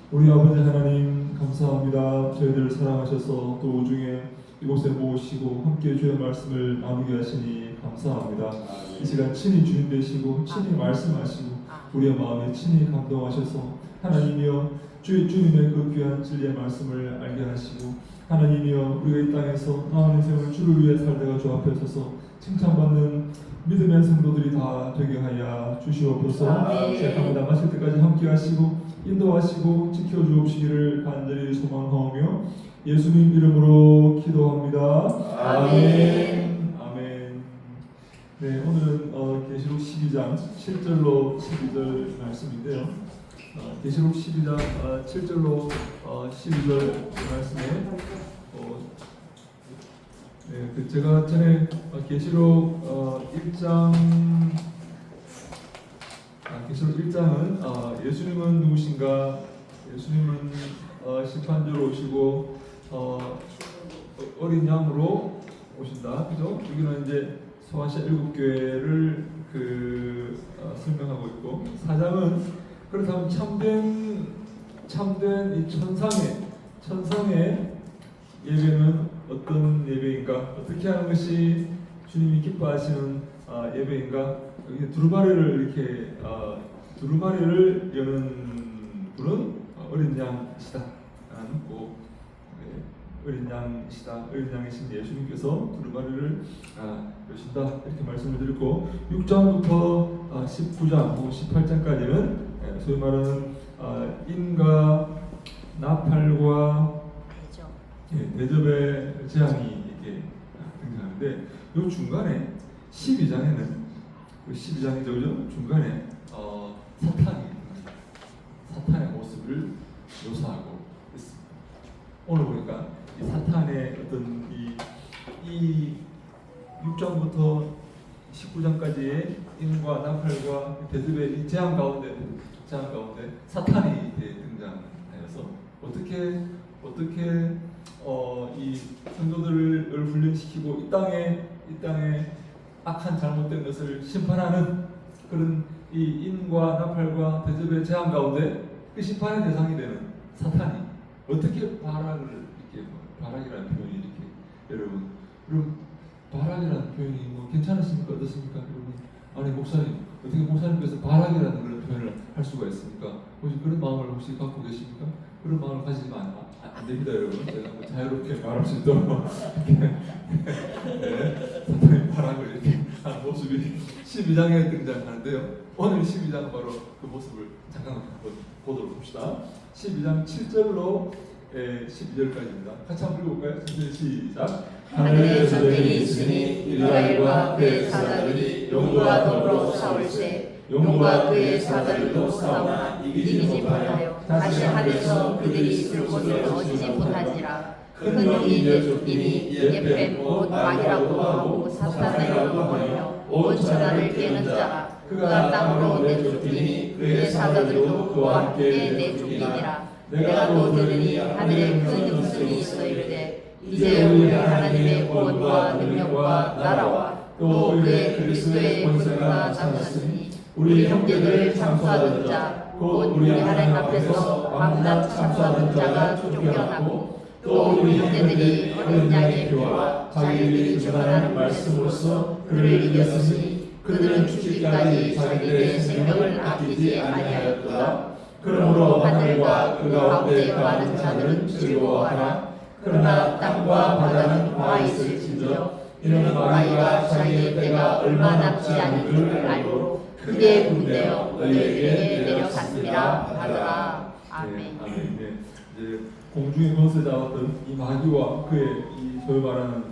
우리 아버지 하나님 감사합니다. 저희들을 사랑하셔서 또 오중에 이곳에 모으시고 함께 주의 말씀을 나누게 하시니 감사합니다. 이 시간 친히 주인 되시고 친히 말씀하시고 우리의 마음에 친히 감동하셔서 하나님이여 주님의 그 귀한 진리의 말씀을 알게 하시고 하나님이여 우리가 이 땅에서 나오는 생을 주를 위해 살다가 주 앞에 서서 칭찬받는 믿음의 성도들이 다 되게 하여 주시옵소서. 시작합니다. 마칠 때까지 함께 하시고 인도하시고 지켜주옵시기를 간절히 소망하오며 예수님 이름으로 기도합니다. 아멘. 아멘. 네, 오늘은 계시록 12장 7절로 12절 말씀인데요. 계시록 12장 7절로 12절 말씀에 네, 제가 전에 계시록 1장은 예수님은 누구신가? 예수님은 심판주로 오시고 어린 양으로 오신다, 그죠? 여기는 이제 소아시아 7교회를 설명하고 있고, 4장은 그렇다면 참된 이 천상의 예배는 어떤 예배인가? 어떻게 하는 것이 주님이 기뻐하시는 예배인가? 여기 두루마리를 여는 분은 어린 양이시다. 어린 양이신 예수님께서 두루마리를 여신다, 이렇게 말씀을 드렸고, 6장부터 19장 혹은 18장까지는 소위 말하는 인과 나팔과 대접의 재앙이 이렇게 등장하는데, 이 중간에 12장에는 그 12장이죠, 그죠? 중간에 사탄의 모습을 묘사하고 있습니다. 오늘 보니까 이 사탄의 어떤 이 6장부터 19장까지의 인과 나팔과 대접의 이 재앙 가운데 사탄이 등장하여서 어떻게 이 성도들을 훈련시키고 이 땅에 악한 잘못된 것을 심판하는 그런 이 인과 나팔과 대접의 재앙 가운데 그 심판의 대상이 되는 사탄이 어떻게 바락이라는 표현이 이렇게 여러분 바락이라는 표현이 괜찮으십니까? 어떻습니까? 여러분, 아니 목사님께서 바락이라는 그런 표현을 할 수가 있습니까? 혹시 그런 마음을 혹시 갖고 계십니까? 그런 마음을 가지면 안 됩니다, 여러분. 제가 자유롭게 말할 수 있도록 네, 사탄이 바락을 이렇게 하는 모습이 12장에 등장하는데요. 오늘 12장은 바로 그 모습을 잠깐 보도록 합시다. 12장 7절로 12절까지입니다. 같이 한번 읽어볼까요? 시작. 하늘에 전쟁이 있으니 이스라엘과 그의 사자들이 용과 더불어 싸울세. 용과 그의 사자들도 싸우나 이기지 못하여 다시 하늘에서 그들이 있을 곳을 얻지 못하니라. 큰 용이 내쫓기니 예펜 곧 마귀라고 하고 사탄이라고 하며 온 천하를 깨는 자라. 그가 땅으로 내쫓기니 그의 사자들도 그와 함께 내쫓기니라. 내가 또 들으니 하늘에 큰 음성이 있어 이르되 이제 우리 하나님의 권과 능력과 나라와 또 그의 그리스도의 권세가 나타났으니 우리 형제들을 참수하던 자 곧 우리 하나님 앞에서 밤낮 참수하던 자가 쫓겨나고 또 우리 형제들이 어린 양의 표와 자기들이 전하는 말씀으로써 그를 이겼으니 그들은 죽기까지 자기들의 생명을 아끼지 아니하였도다. 그러므로 하늘과 그 가운데 거하는 자들은 즐거워하라. 그러나 땅과 바다는 와 있을진저 이는 마귀가 자기의 때가 얼마 남지 않은 줄 알고 크게 분되어 너희에게 내려갔으리라 하더라. 아멘. 아멘. 네. 이제 공중의 권세자 같은 이 마귀와 그의 이 소위 말하는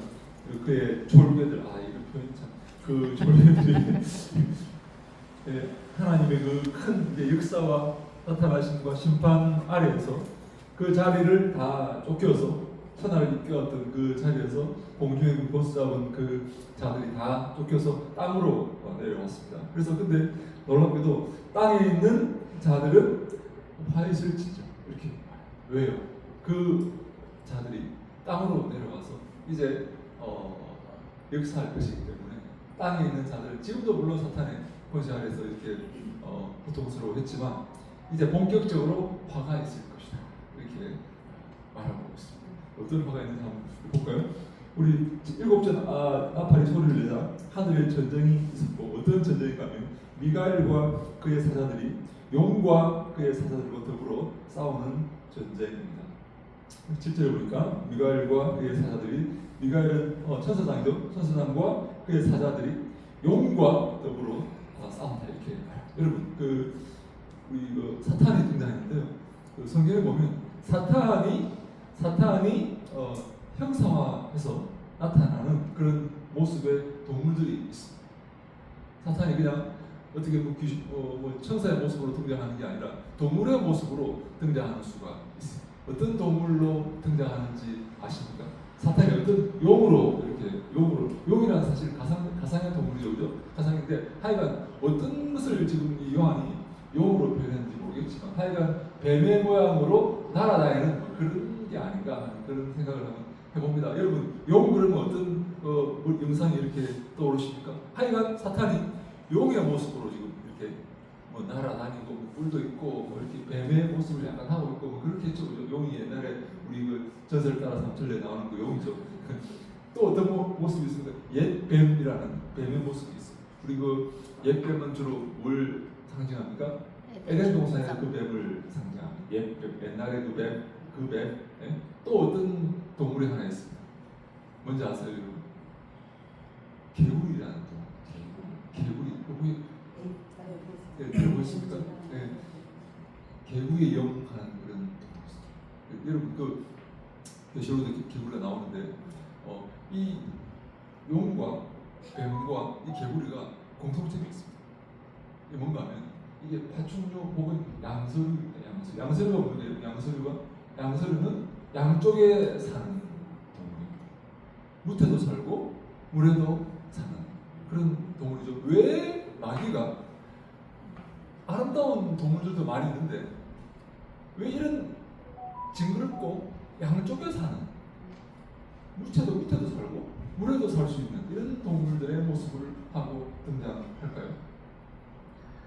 그의 졸개들, 이런 표현 참, 그 졸개들이 네, 하나님의 그 큰 역사와 나타나심과 심판 아래에서 그 자리를 다 쫓겨서 천하를 이끌었던 그 자리에서 공중의 그 보스 잡은 그 자들이 다 쫓겨서 땅으로 내려왔습니다. 그래서 근데 놀랍게도 땅에 있는 자들은 화 있을 지죠. 이렇게 왜요? 그 자들이 땅으로 내려와서 이제 역사할 것이기 때문에 땅에 있는 자들, 지금도 물론 사탄의 권세 아래서 이렇게 고통스러워했지만 이제 본격적으로 화가 있을 것이다. 이렇게 말하고 있습니다. 어떤 화가 있는지 한번 볼까요? 우리 7절 나팔이 소리를 내자 하늘에 전쟁이 있었고 어떤 전쟁인가 하면 미가엘과 그의 사자들이 용과 그의 사자들과 더불어 싸우는 전쟁입니다. 7절에 보니까 미가엘과 그의 사자들이 미가엘은 천사장이죠. 천사장과 그의 사자들이 용과 더불어 싸운다 이렇게. 여러분 우리 사탄이 등장했는데요. 성경에 보면 사탄이 형상화해서 나타나는 그런 모습의 동물들이 있습니다. 사탄이 그냥 어떻게 천사의 모습으로 등장하는 게 아니라 동물의 모습으로 등장하는 수가 있습니다. 어떤 동물로 등장하는지 아십니까? 사탄이 어떤 용으로 용이란 사실 가상의 동물이죠, 그죠? 가상인데 하여간 어떤 것을 지금 이 요한이 용으로 표현했는지 모르겠지만 하여간 뱀의 모양으로 날아다니는 그런 게 아닌가 하는 그런 생각을 한번 해봅니다. 여러분 용 그러면 어떤 영상이 이렇게 떠오르십니까? 하여간 사탄이 용의 모습으로 지금 이렇게 날아다니고 뿔도 있고 이렇게 뱀의 모습을 약간 하고 있고 그렇게 했죠. 용이 옛날에 우리 전설 따라 삼천리에 나오는 그 용이죠. 또 어떤 모습이 있습니까? 옛뱀이라는 뱀의 모습이 있어요. 우리 옛뱀은 주로 뭘 상징합니까? 에덴 동산에서 그 뱀을 상징합니다. 옛뱀, 옛날에 그 뱀. 예? 또 어떤 동물이 하나 있습니다. 뭔지 아세요, 여러분? 개구리라는 동물. 개구리. 들어보셨습니까? 네. 개구리의 영 하는 그런 동물이 있어요. 여러분 계시록에도 개구리가 나오는데 이 용과 뱀과 이 개구리가 공통점이 있습니다. 이게 뭔가 하면 이게 파충류 혹은 양서류입니다. 양서류가 뭔데요? 양서류는 양쪽에 사는 동물입니다. 무태도 살고 물에도 사는 그런 동물이죠. 왜 마귀가 아름다운 동물들도 많이 있는데 왜 이런 징그럽고 양쪽에 사는 무채도 밑에도 살고 물에도 살 수 있는 이런 동물들의 모습을 하고 등장할까요?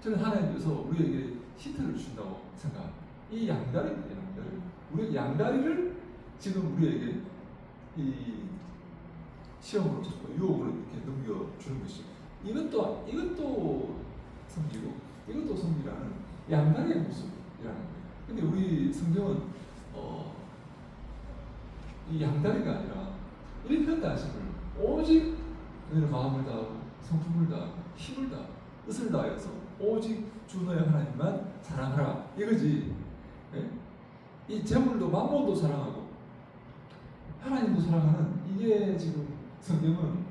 저는 하나님께서 우리에게 힌트를 주신다고 생각합니다. 이 양다리입니다. 우리 양다리를 지금 우리에게 이 시험으로 자꾸 유혹으로 이렇게 넘겨주는 것이죠. 이것도 성기고 이것도 성기라는 양다리의 모습이라는 거예요. 근데 우리 성경은 이 양다리가 아니라 일편단심을 오직 너희는 마음을 다하고 성품을 다하고 힘을 다하고 뜻을 다해서 오직 주 너의 하나님만 사랑하라 이거지. 예? 이 재물도 만몬도 사랑하고 하나님도 사랑하는 이게 지금 성경은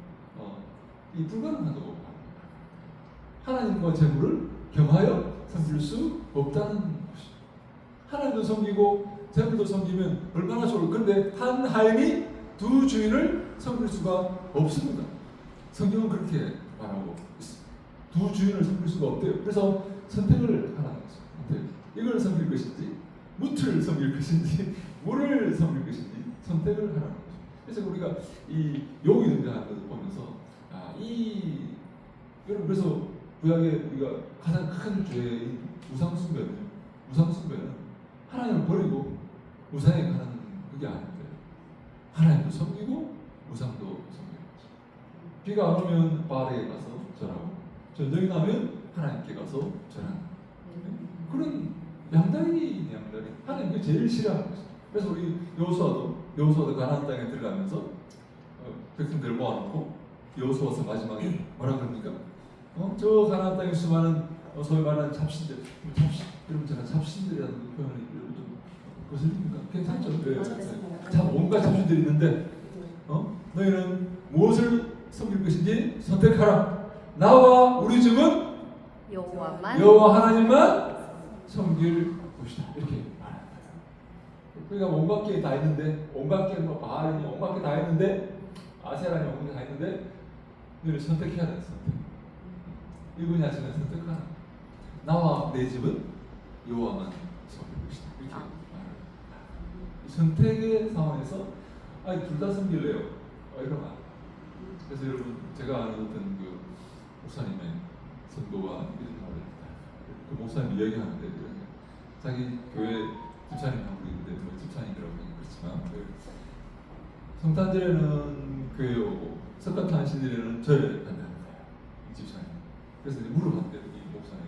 이 불가능하다고 합니다. 하나님과 재물을 겸하여 섬길 수 없다는 것이. 하나님도 섬기고 재물도 섬기면 얼마나 좋을. 그런데 한 하인이 두 주인을 섬길 수가 없습니다. 성경은 그렇게 말하고 있습니다. 두 주인을 섬길 수가 없대요. 그래서 선택을 하라는 거죠. 이걸 섬길 것인지 무트를 섬길 것인지 물을 섬길 것인지 선택을 하라는 거죠. 그래서 우리가 이 용이 등장하는 것을 보면서 여러분 그래서 구약에 우리가 가장 큰 죄인 우상숭배는 하나님을 버리고 우상에 가는 그게 아닌데 하나님도 섬기고 우상도 섬기는 거죠. 비가 안 오면 바알에게 가서 절하고 전쟁이 나면 하나님께 가서 절하는 그런 양다리 하나님 그 제일 싫어하는 거죠. 그래서 우리 여호수아도 가나안 땅에 들어가면서 백성들 모아놓고 여호수아서 마지막에 뭐라 그럽니까? 저 가나안 땅에 수많은 소위 말하는 잡신들, 여러분 제가 잡신들이라는 그 표현을 좀 거슬립니까? 괜찮죠? 네. 온갖 잡신들이 있는데 너희는 무엇을 섬길 것인지 선택하라. 나와 우리 집은 여호와 하나님만 섬길 것이다. 이렇게 말합니다. 그러니까 온갖 게 다 있는데 온갖 게 바알이니 온갖 게 다 있는데 아세라니 온갖 게 다 있는데 너희를 선택해야 돼. 이분이 하시는 선택하라. 나와 내 집은 여호와만 섬길 것이다. 이렇게 말합니다. 선택의 상황에서 둘 다 섬길래요. 이러면 그래서 여러분 제가 아는 어떤 그 목사님의 선거와 그 목사님 이야기하는데 자기 교회 집사님하고 있는데 뭐 집사님이라고 하긴 그렇지만 성탄절에는 교회에 오고 석가탄신일에는 절에 간다는 거예요. 이 집사님. 그래서 이제 물어봤대요. 이 목사님.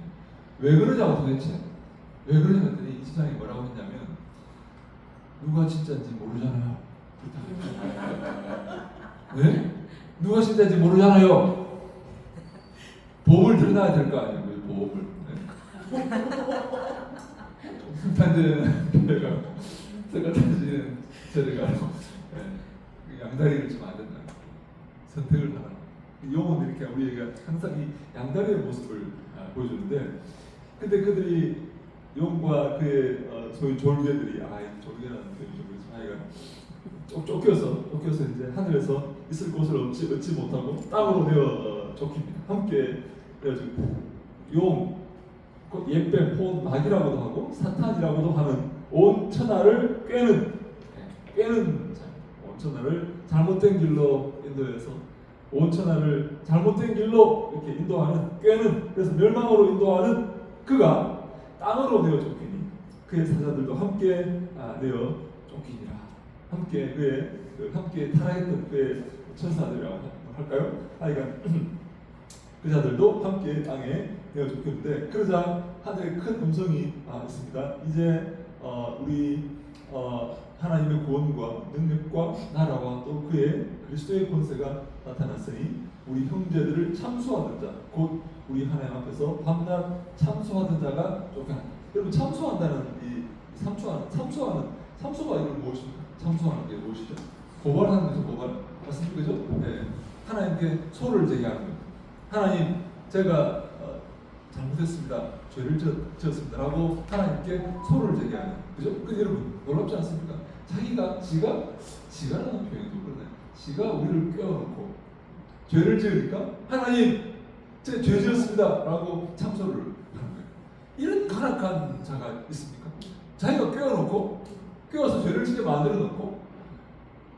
왜 그러냐고 도대체. 왜 그러냐고 했더니 이 집사님이 뭐라고 했냐면 누가 진짜인지 모르잖아요. 왜? 누가 진짜인지 모르잖아요. 보험을 들어놔야 될 거 아니에요. 보험을. 성탄절에는 교회가 석가탄신일에는 절에 가고 양다리를 좀 안 된다. 선택을 하라. 용어는 이렇게 우리가 항상 이 양다리의 모습을 보여주는데, 근데 그들이 용과 그의 소위 졸개들이 졸개라는 표현이죠. 아이가 쫓겨서 이제 하늘에서 있을 곳을 얻지 못하고 땅으로 내어 쫓깁니다. 함께 그래가지고 용, 옛뱀, 혼, 마귀라고도 하고 사탄이라고도 하는 온 천하를 꿰는 온 천하를 잘못된 길로 인도해서 온 천하를 잘못된 길로 이렇게 인도하는 꿰는, 그래서 멸망으로 인도하는 그가 땅으로 내어 쫓기니 그의 사자들도 함께 내어 쫓기니라. 함께 함께 타락했던 그의 천사들이라고 할까요? 그 자들도 함께 땅에 내어 쫓겼는데, 그러자 하늘에 큰 음성이 있습니다. 이제 우리 하나님의 구원과 능력과 나라와 또 그의 그리스도의 권세가 나타났으니 우리 형제들을 참수하던 자, 곧 우리 하나님 앞에서 밤낮 참수하던 자가 쫓겨난다. 여러분, 참수한다는 이 참수가 이건 무엇입니까? 참수하는 게 무엇이죠? 고발하는 거죠. 고발. 맞습니까? 그죠? 네. 하나님께 소를 제기하는 거예요. 하나님, 제가 잘못했습니다. 죄를 지었습니다라고 하나님께 소를 제기하는, 그죠? 그 여러분 놀랍지 않습니까? 지가라는 표현도 그러네. 지가 우리를 껴놓고 죄를 지으니까 하나님, 제 죄 지었습니다라고 참소를 하는 거예요. 이런 간악한 자가 있습니까? 자기가 껴서 죄를 짓게 만들어 놓고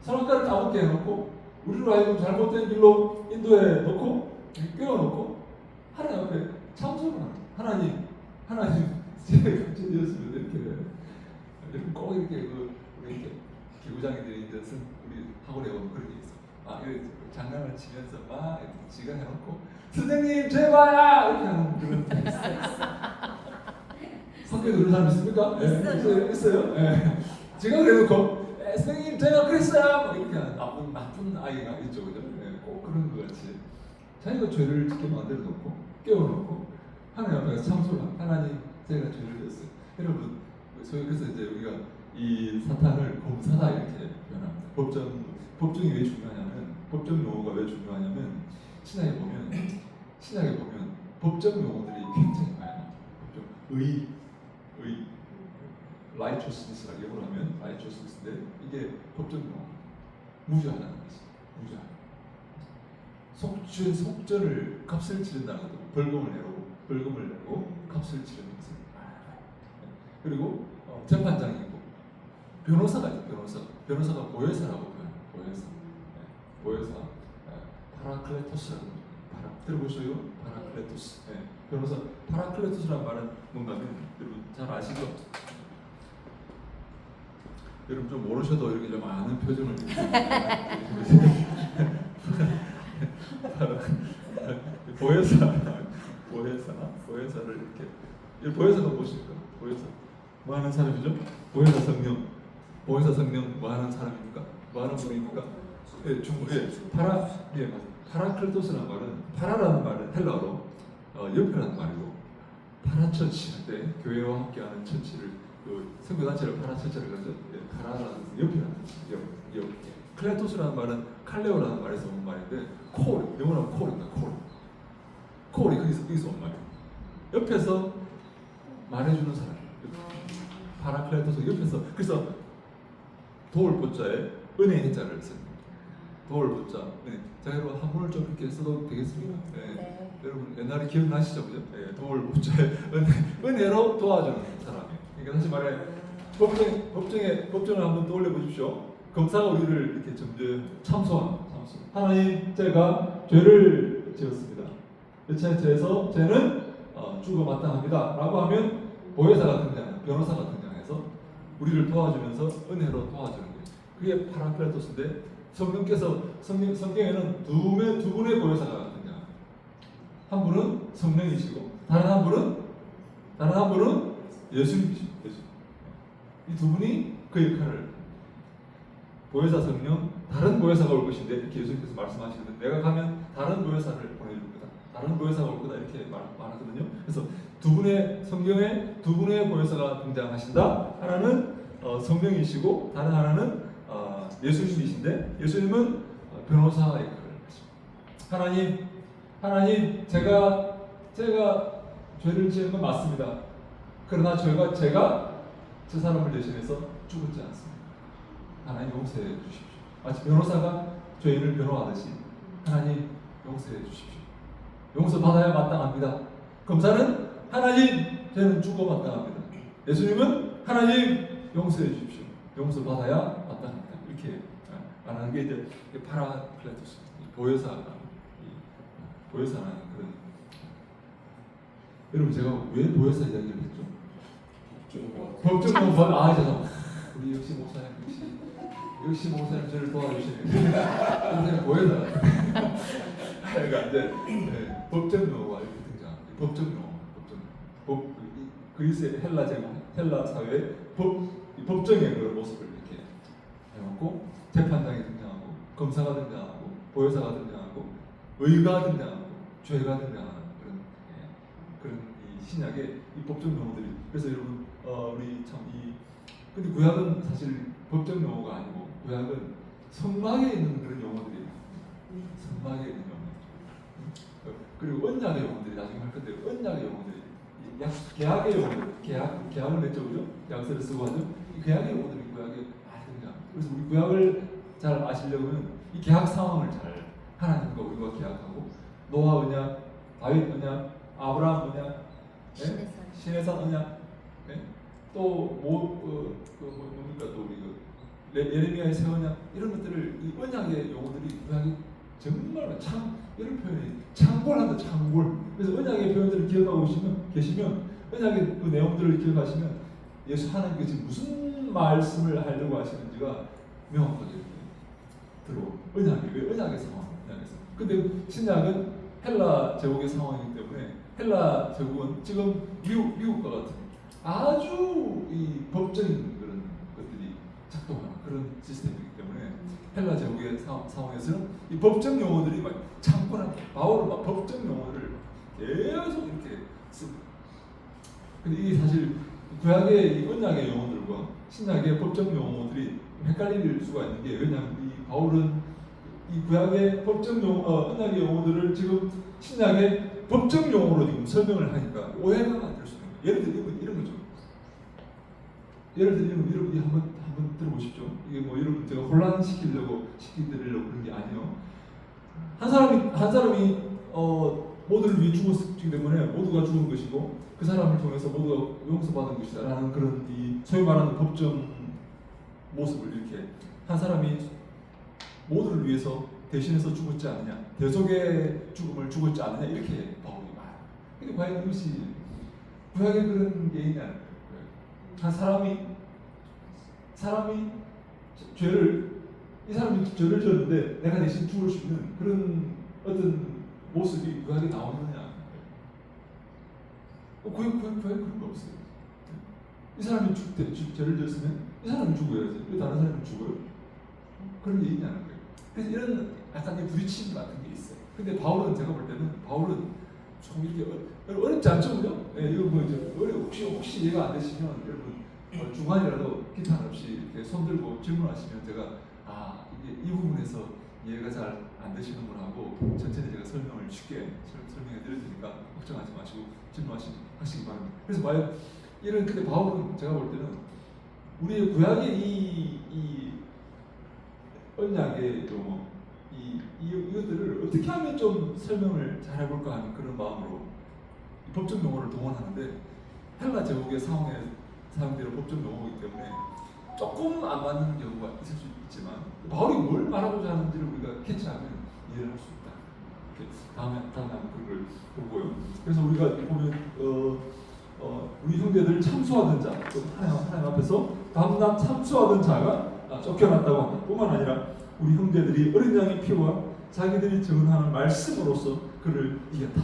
선악과를 따먹게 해놓고 우리로 하여금 잘못된 길로 인도해 놓고 껴놓고 하나님 앞에 참소를 하는 거예요. 하나님 제가 죄 지었습니다. 이렇게 꼭 이렇게 우리 이렇게 기부장님들이 이제 우리 학원에 오면 그런 게 있어. 이렇게 장난을 치면서 막 이렇게 지가 해놓고 선생님 제발야 이렇게 하는 그런 게 있어. 성격이 그런 사람 있습니까? 있어요. 네. 제가 그래놓고 선생님 제가 그랬어요 막 이렇게 하는 나쁜 아이가 있죠, 그죠? 꼭 그런 것 같이 자기가 죄를 짓게 만들어 놓고 깨워놓고 하나님 앞에 참소를 하나님 제가 죄를 지었어요. 여러분, 그래서 이제 우리가 이 사탄을 검사다 이렇게 표현합니다. 법정이 왜 중요하냐면, 법정 용어가 왜 중요하냐면 신약에 보면 법정 용어들이 굉장히 많이 나와요. 의 righteousness라고 영어로 하면 righteousness인데 이게 법정 용어. 무죄하다는 거지. 속전을 값을 치른다는 것도 벌금을 내고 값을 치르는 것을 말해요. 그리고 재판장이고 변호사가 있죠. 변호사가 보혜사라고 표현해요. 보혜사. 파라클레토스라고 들어보셨어요? 파라클레토스. 변호사. 파라클레토스라는 말은 뭔가면 여러분 잘 아시죠? 여러분 좀 모르셔도 이렇게 좀 아는 표정을 보혜사를 이렇게 보혜사가 무엇입니까? 보혜사 뭐 하는 사람이죠? 보혜사 성령 뭐 하는 사람입니까? 뭐 하는 분입니까? 파라클토스라는 말은 파라라는 말은 헬라어로 옆이라는 말이고 파라처치 할 때 교회와 함께하는 처치를 선교단체를 파라처치를 그러죠. 파라라는 옆이라는 뜻이에요. 클레토스라는 말은 칼레오라는 말에서 온 말인데 영어로 하면 콜입니다. 콜이 거기서 온 말이에요. 옆에서 말해주는 사람. 파라클레토스 옆에서, 그래서 도울 보자에 은혜의 해자를 씁니다. 도울 보자. 자, 여러분 한문을 좀 이렇게 써도 되겠습니까? 네. 여러분 옛날에 기억나시죠, 그죠? 도울 보자에 은혜로 도와주는 사람이에요. 그러니까 다시 말해 법정을 한번 떠올려 보십시오. 검사가 우리를 이렇게 참소하는 하나님, 제가 죄를 지었습니다. 여차여차해서 죄는 죽어 마땅합니다 라고 하면 보혜사가 등장합니다. 변호사가 등장해서 우리를 도와주면서 은혜로 도와주는 거예요. 그게 파라클레토스인데 성령께서 성경에는 두 분의 보혜사가 등장합니다. 한 분은 성령이시고 다른 한 분은 예수님이시고 이 두 분이 그 역할을 보혜사 성령 다른 보혜사가 올 것인데 이렇게 예수님께서 말씀하시거든요. 내가 가면 다른 보혜사를 보내줄 거다. 다른 보혜사가 올 거다 이렇게 말하거든요. 그래서 성경에 두 분의 보혜사가 등장하신다. 하나는 성령이시고 다른 하나는 예수님이신데 예수님은 변호사 역할을 하십니다. 하나님 제가 죄를 지은 건 맞습니다. 그러나 제가 저 사람을 대신해서 죽었지 않습니다. 하나님 용서해 주십시오. 마치 변호사가 죄인을 변호하듯이 하나님 용서해 주십시오. 용서 받아야 마땅합니다. 검사는 하나님 죄는 죽어 마땅합니다. 예수님은 하나님 용서해 주십시오. 용서 받아야 마땅합니다. 이렇게 말하는 게 이제 파라클레토스 보혜사라는 그런. 여러분 제가 왜 보혜사 이야기를 했죠? 법정용 죄송합니다. 우리 역시 목사님 저를 도와주시네. 선생님 보혜사. 그러니까 이제 법정용어가 이렇게 등장합니다. 법정용. 그리스의 헬라 사회의 법정의 그런 모습을 이렇게 해놓고 재판장이 등장하고 검사가 등장하고 보혜사가 등장하고 의가 등장하고 죄가 등장하는 그런 이 신약의 이 법정 용어들이. 그래서 여러분 우리 근데 구약은 사실 법정 용어가 아니고 구약은 성막에 있는 그런 용어들이에요. 성막에 있는 용어. 그리고 언약의 용어들이 나중에 할 건데 언약의 용어들이 계약의 용어들, 계약을 맺죠, 그죠? 약서를 쓰고 하죠. 이 계약의 용어들이 구약에 많이 등장합니다. 그래서 우리 구약을 잘 아시려면 이 계약 상황을 잘 하나님과 우리가 계약하고 노아 언약, 다윗 언약, 아브라함 언약, 신의 산 언약, 또 뭡니까 또 우리 예레미야의 새 언약 이런 것들을 이 언약의 용어들이 구약이 정말 이런 표현이 창골한다 창골. 그래서 언약의 표현들을 기억하고 계시면 언약의 그 내용들을 기억하시면 예수 하나님께서 지금 무슨 말씀을 하려고 하시는지가 명확하게 들어오. 왜 언약의 상황, 언약에서. 근데 신약은 헬라 제국의 상황이기 때문에 헬라 제국은 지금 미국과 같은 아주 이 법적인 그런 것들이 작동하는 그런 시스템이기 때문에 헬라 제국의 상황에서는 이 법적 용어들이 막 창고나 바울은 막 법적 용어를 계속 이렇게 씁니다. 근데 이게 사실 구약의 이 언약의 용어들과 신약의 법적 용어들이 헷갈릴 수가 있는 게 왜냐하면 이 바울은 이 구약의 법적 언약의 용어들을 지금 신약의 법적 용어로 지금 설명을 하니까 오해가 될 수 있는 거예요. 예를 들면 이런 거죠. 예를 들면 여러분이 한번 들어보십시오. 이게 뭐 여러분 제가 혼란시키려고 그런 게 아니에요. 한 사람이 모두를 위해 죽었기 때문에 모두가 죽은 것이고 그 사람을 통해서 모두가 용서받은 것이다라는 그런 이 소위 말하는 법정 모습을 이렇게 한 사람이 모두를 위해서 대신해서 죽었지 않느냐, 대속의 죽음을 죽었지 않느냐 이렇게 바울이 말해요. 근데 과연 이것이 구약에 그런 게 있냐는 거예요. 한 사람이 이 사람이 죄를 지었는데 내가 대신 죽을 수 있는 그런 어떤 모습이 구약에 나오느냐? 구약에 그런 거 없어요. 이 사람이 죄를 지었으면 이 사람이 죽어야지. 왜 다른 사람이 죽어요? 그런 게 있냐는 거예요. 그래서 이런 약간 부딪힘 같은 게 있어요. 근데 바울은 제가 볼 때는 좀 이렇게 어렵지 않죠, 그죠? 네, 이거 뭐 이제 혹시 이해가 안 되시면 여러분 중간이라도 기탄 없이 이렇게 손 들고 질문하시면 제가 이게 이 부분에서 이해가 잘 안 되시는구나 하고 천천히 제가 쉽게 설명해 드릴 테니까 걱정하지 마시고 질문하시기 바랍니다. 그래서 과연 근데 바울은 제가 볼 때는 우리의 구약의 이 언약의 용어 이것들을 어떻게 하면 좀 설명을 잘 해볼까 하는 그런 마음으로 법적 용어를 동원하는데 헬라 제국의 상황에 사용되는 법적 용어이기 때문에 조금 안 맞는 경우가 있을 수 있지만 바울이 뭘 말하고자 하는지를 우리가 캐치하면 이해를 할 수 있다. 이렇게 다음에 그걸 보고요. 그래서 우리가 보면 우리 형제들 참수하던 자, 또 하나님 앞에서 밤낮 참수하던 자가 쫓겨났다고 합니다. 뿐만 아니라 우리 형제들이 어린 양의 피와 자기들이 증언하는 말씀으로서 그를 이겼다.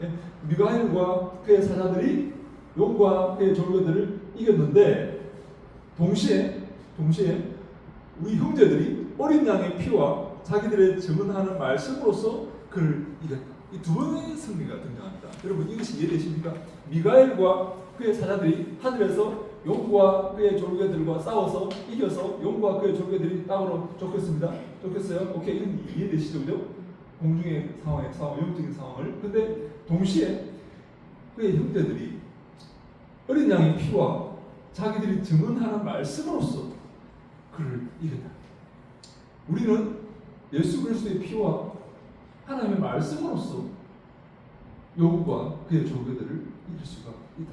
예? 미가엘과 그의 사자들이 용과 그의 졸개들을 이겼는데 동시에 우리 형제들이 어린 양의 피와 자기들의 증언하는 말씀으로서 그를 이겼다. 이 두 번의 승리가 등장합니다. 여러분 이것이 이해되십니까? 미가엘과 그의 사자들이 하늘에서 용과 그의 졸개들과 싸워서 이겨서 용과 그의 졸개들이 땅으로 쫓겼습니다. 쫓겼어요? 오케이, 이건 이해되시죠? 그죠? 공중의 상황, 영적인 상황을. 근데 동시에 그의 형제들이 어린 양의 피와 자기들이 증언하는 말씀으로써 그를 이겼다. 우리는 예수 그리스도의 피와 하나님의 말씀으로써 요구와 그의 졸개들을 이길 수가 있다.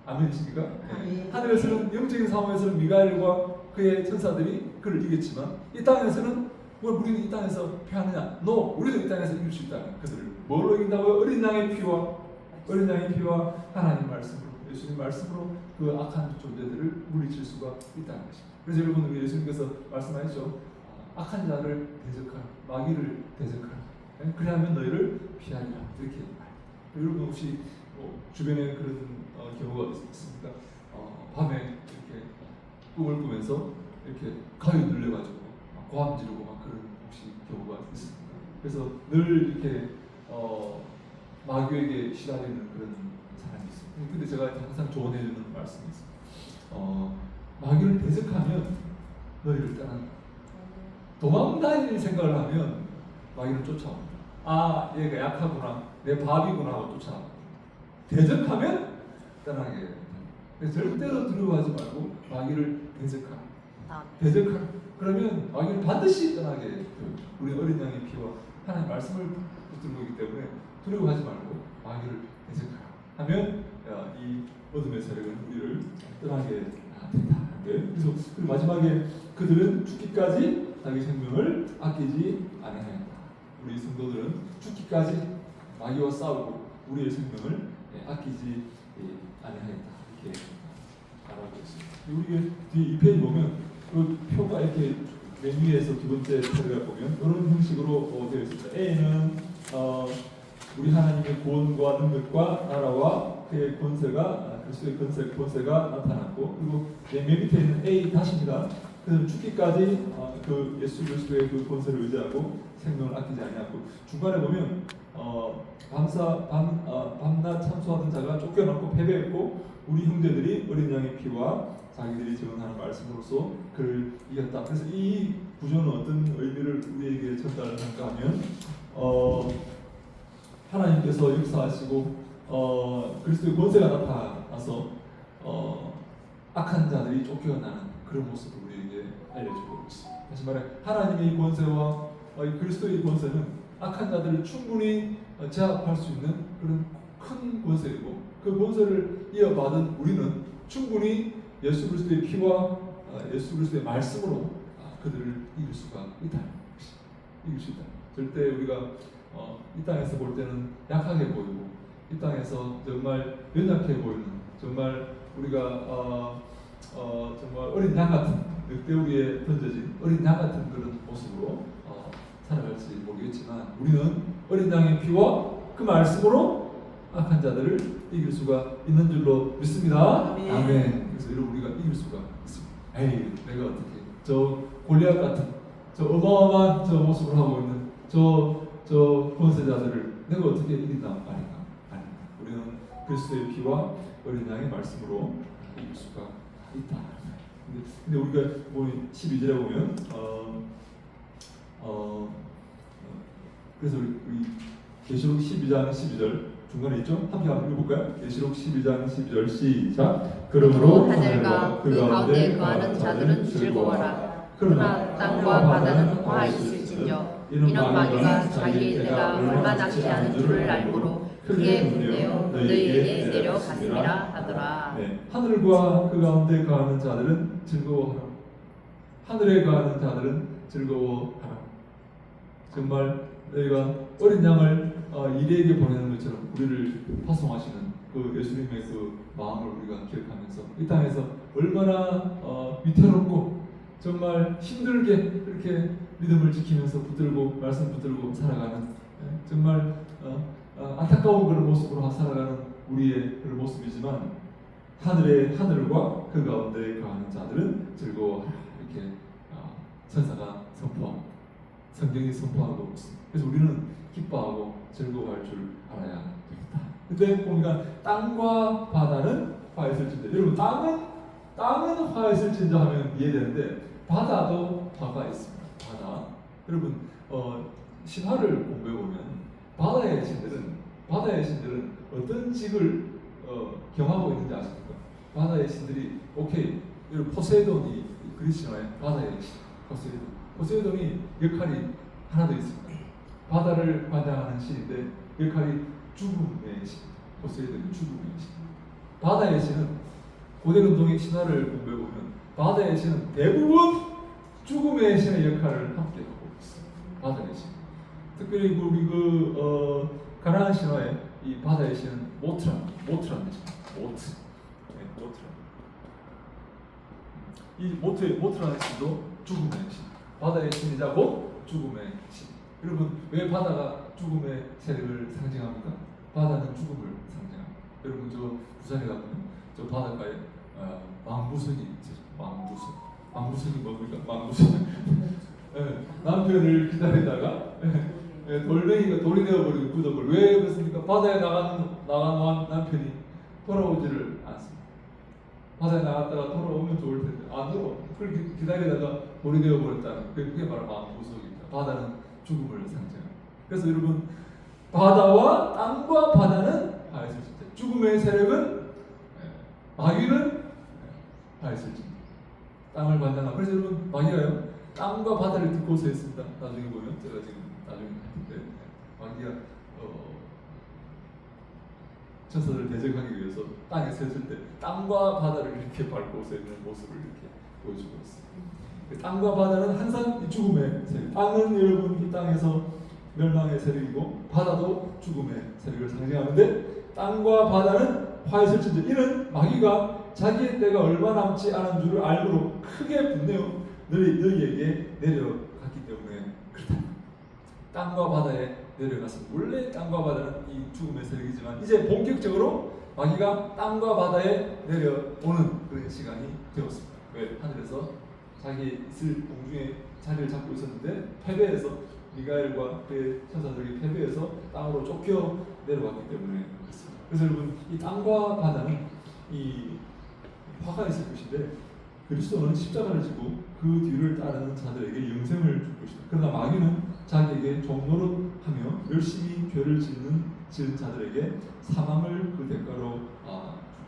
아멘이십니까? 아멘. 하늘에서는 영적인 상황에서는 미가엘과 그의 천사들이 그를 이겼지만 이 땅에서는 우리는 이 땅에서 패하느냐? No, 우리도 이 땅에서 이길 수 있다. 그들을 뭘로 이긴다고요? 어린 양의 피와 하나님 말씀으로, 예수님 말씀으로 그 악한 존재들을 물리칠 수가 있다는 것입니다. 그래서 여러분 우리 예수님께서 말씀하셨죠. 악한 자를 대적하라, 마귀를 대적하라. 그래야만 너희를 피하리라. 이렇게 말합니다. 여러분 혹시 주변에 그런 경우가 있습니까? 밤에 이렇게 꿈을 꾸면서 이렇게 가위 눌려가지고 고함 지르고 막 그런 혹시 경우가 있습니까? 그래서 늘 이렇게 마귀에게 시달리는 그런 사람이 있습니다. 근데 제가 항상 조언해주는 말씀이 있습니다. 마귀를 대적하면 너희를 떠난다. 도망다닐 생각을 하면 마귀를 쫓아옵니다. 아, 얘가 약하구나, 내 밥이구나 하고 쫓아옵니다. 대적하면 떠나게 됩니다. 그래서 절대로 두려워하지 말고 마귀를 대적하라. 그러면 마귀를 반드시 떠나게 됩니다. 우리 어린 양의 피와 하나님의 말씀을 붙들고 있기 때문에 두려워하지 말고 마귀를 대적하라 하면 이 어둠의 세력은 우리를 떠나게 된다. 그래서 그리고 마지막에 그들은 죽기까지 자기 생명을 아끼지 아니하였다. 우리 성도들은 죽기까지 마귀와 싸우고 우리의 생명을 아끼지 아니하였다. 이렇게 말하고 있습니다. 우리 뒤에 2페이지 보면 그 표가 이렇게 맨 위에서 두 번째 표를 보면 이런 형식으로 되어 있습니다. A는 우리 하나님의 구원과 능력과 나라와 그의 권세가 그리스도의 권세가 나타났고, 그리고 맨 밑에 있는 A 다시입니다. 그래서 죽기까지 그 예수 그리스도의 그 권세를 의지하고 생명을 아끼지 아니하고, 중간에 보면 밤낮 참수하던 자가 쫓겨났고 패배했고 우리 형제들이 어린 양의 피와 자기들이 증언하는 말씀으로써 그를 이겼다. 그래서 이 구조는 어떤 의미를 우리에게 전달하는가 하면 하나님께서 역사하시고 그리스도의 권세가 나타나서 악한 자들이 쫓겨나는 그런 모습을 우리에게 알려주고 있습니다. 다시 말해 하나님의 이 권세와 그리스도의 권세는 악한 자들을 충분히 제압할 수 있는 그런 큰 권세이고, 그 권세를 이어받은 우리는 충분히 예수 그리스도의 피와 예수 그리스도의 말씀으로 그들을 이길 수가 있다. 이길 수 있다. 절대 우리가 이 땅에서 볼 때는 약하게 보이고 이 땅에서 정말 연약해 보이는, 정말 우리가 정말 어린 양 같은, 늑대우리에 던져진 어린 양 같은 그런 모습으로 살아갈지 모르겠지만 우리는 어린 양의 피와 그 말씀으로 악한 자들을 이길 수가 있는 줄로 믿습니다. 아멘. 그래서 여러분 우리가 이길 수가 있습니다. 에이, 내가 어떻게 저 골리앗 같은 저 어마어마한 저 모습을 하고 있는 저 권세자들을 내가 어떻게 이긴다 말인가? 아닙니다. 우리는 그리스도의 피와 어린 양의 말씀으로 이길 수가 있다. 근데 우리가 12절에 보면 그래서 우리 계시록 12장 12절 중간에 있죠? 함께 한번 읽어볼까요? 계시록 12장 12절 시작. 그러므로 하늘과 그 가운데 거하는 자들은 즐거워라. 그러나 땅과 바다는 화 있을진저 이는 마귀가 자기의 때가 얼마 남지 않은 줄을 알므로 크게 분내어 너희에게 내려갔음이라 하더라. 네. 하늘과 그 가운데 거하는 자들은 즐거워하라. 하늘에 거하는 자들은 즐거워하라. 정말 너희가 어린 양을 이리에게 보내는 것처럼 우리를 파송하시는 그 예수님의 그 마음을 우리가 기억하면서 이 땅에서 얼마나 위태롭고 정말 힘들게 그렇게 믿음을 지키면서 붙들고 말씀 붙들고 살아가는 정말 안타까운 그런 모습으로 살아가는 우리의 그런 모습이지만 하늘의 하늘과 그 가운데 거하는 자들은 즐거워하라 이렇게 천사가 선포하고 성경이 선포하고 있습니다. 그래서 우리는 기뻐하고 즐거워할 줄 알아야 됩니다. 근데 보니까 땅과 바다는 화했을진저. 여러분 땅은 화했을진저 하면 이해되는데 바다도 화가 있습니다. 바다. 여러분 신화를 공부해 보면 바다의 신들은 어떤 직을 경하고 있는지 아십니까? 바다의 신들이 오케이. 여러분 포세이돈이 그리스 신화의 바다의 신 포세이돈이 역할이 하나 더 있습니다. 바다를 관장하는 신인데 역할이 죽음의 신. 포세이돈이 죽음의 신. 바다의 신은 고대 근동의 신화를 공부해 보면 바다의 신은 대부분 죽음의 신의 역할을 함께 하고 있습니다. 바다의 신. 특별히 우리 가나안 신화의 이 바다의 신은 모트라는 신. 이 모트라는 신도 죽음의 신. 바다의 신이자 곧 죽음의 신. 여러분 왜 바다가 죽음의 세력을 상징합니까? 바다는 죽음을 상징합니다. 여러분 저 부산에 가면 저 바닷가에 망부선이 있죠. 망부선이 뭡니까? 망부선. 남편을 기다리다가 돌멩이가 돌이 되어버리고 굳어버려. 왜 그렇습니까? 바다에 나간 남편이 돌아오지를 않습니다. 바다에 나갔다가 돌아오면 좋을 텐데 안 돌아오. 그걸 기다리다가 돌이 되어버렸다는 그게 바로 망부석입니다. 바다는 죽음을 상징합니다. 그래서 여러분 바다와 땅과 바다는 화했을진저. 죽음의 세력은 마귀는 화했을진저. 땅을 관장하고. 그래서 여러분 마귀가요 땅과 바다를 딛고서 했습니다. 나중에 보면 제가 지금 나중에 했는데 마귀가 천사들을 대적하기 위해서 땅에 섰을 때 땅과 바다를 이렇게 밟고서 있는 모습을 이렇게 보여주고 있습니다. 땅과 바다는 항상 이 죽음의 세력. 땅은 여러분 이 땅에서 멸망의 세력이고 바다도 죽음의 세력을 상징하는데 땅과 바다는 화했을진저. 이는 마귀가 자기의 때가 얼마 남지 않은 줄을 알므로 크게 분내어 너희에게 내려갔기 때문에 그렇다. 땅과 바다에 내려갔습니다. 원래 땅과 바다는 이 죽음의 세력이지만 이제 본격적으로 마귀가 땅과 바다에 내려오는 그런 시간이 되었습니다. 왜? 하늘에서 자기 있을 공중에 자리를 잡고 있었는데 패배해서 미가엘과 그의 천사들이 패배해서 땅으로 쫓겨 내려왔기 때문에 그렇습니다. 그래서 여러분 이 땅과 바다는 이 화가 있을 것인데 그리스도는 십자가를 지고 그 뒤를 따르는 자들에게 영생을 줄 것이다. 그러나 마귀는 자기에게 종노릇하며 열심히 죄를 지은 자들에게 사망을 그 대가로 줄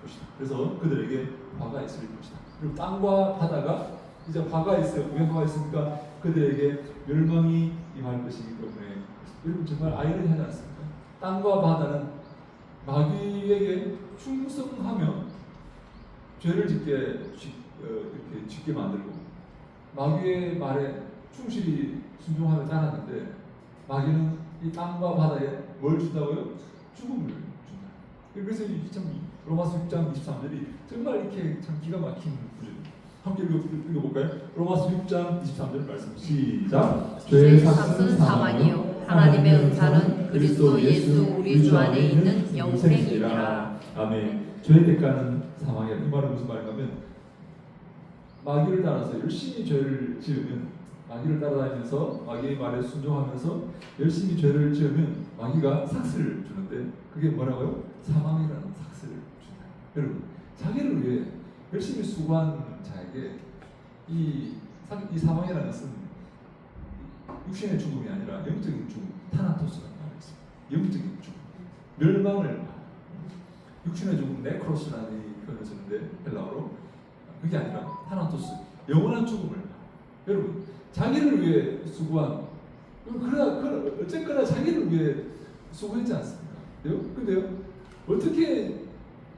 것이다. 그래서 그들에게 화가 있을 것이다. 그리고 땅과 바다가 이제 화가 있어요. 왜 화가 있습니까? 그들에게 멸망이 임할 것이기 때문에. 여러분 정말 아이러니하지 않습니까? 땅과 바다는 마귀에게 충성하며 죄를 이렇게 짓게 만들고 마귀의 말에 충실히 순종하며 따랐는데 마귀는 이 땅과 바다에 뭘 준다고요? 죽음을 준다. 그래서 참 로마서 6장 23절이 정말 이렇게 참 기가 막힌 구절입니다. 함께 읽어볼까요? 로마서 6장 23절 말씀 시작. 죄의 삭은 사망이요 하나님의 은사는 그리스도 예수 우리 주 안에 있는 영생이니라. 아멘. 죄의 대가는 사망이야. 이 말은 무슨 말인가면 마귀를 따라서 열심히 죄를 지으면 마귀를 따라다니면서 마귀의 말에 순종하면서 열심히 죄를 지으면 마귀가 삭스를 주는데 그게 뭐라고요? 사망이라는 삭스를 준다. 여러분 자기를 위해 열심히 수고한 자에게 이 사망이라는 것은 육신의 죽음이 아니라 영적인 죽음, 타나토스라는 말이 있습니다. 영적인 죽음, 멸망을 말합니다. 육신의 죽음, 네크로스라는 표현을 쓰는데 헬라어로 그게 아니라 타나토스, 영원한 죽음을 말합니다. 여러분 자기를 위해 수고한 어쨌거나 자기를 위해 수고했지 않습니까? 근데요 어떻게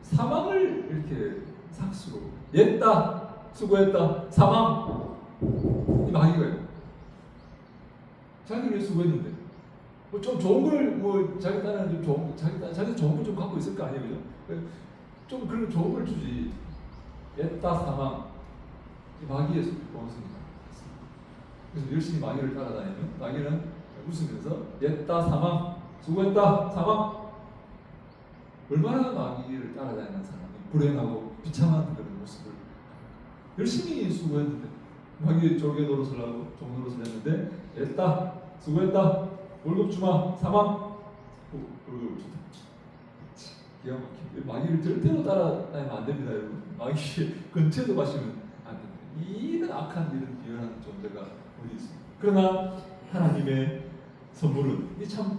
사망을 이렇게 삭수로 옛다 수고했다 사망 이 마귀가요. 자기를 위해 수고했는데 뭐 좀 좋은 걸 뭐 자기 딴에는 좀 좋은 자기 좋은 걸 좀 갖고 있을 거 아니에요, 그죠? 좀 그런 좋은 걸 주지. 옛다 사망 마귀에서 원수입니다. 그래서 열심히 마귀를 따라다니면 마귀는 웃으면서 옛다 사망 수고했다 사망. 얼마나 마귀를 따라다니는 사람이 불행하고 비참한 그런 모습을 열심히 수고했는데 마귀 졸개 노릇을 하고 종 노릇을 했는데 옛다 수고했다 월급 주마 사망 월급을 준다. 기가 막히게 마귀를 절대로 따라다니면 안 됩니다, 여러분. 마귀 근처에도 가시면 안 됩니다. 이런 악한 이런 비열한 존재가 어디 있습니까? 그러나 하나님의 선물은 이 참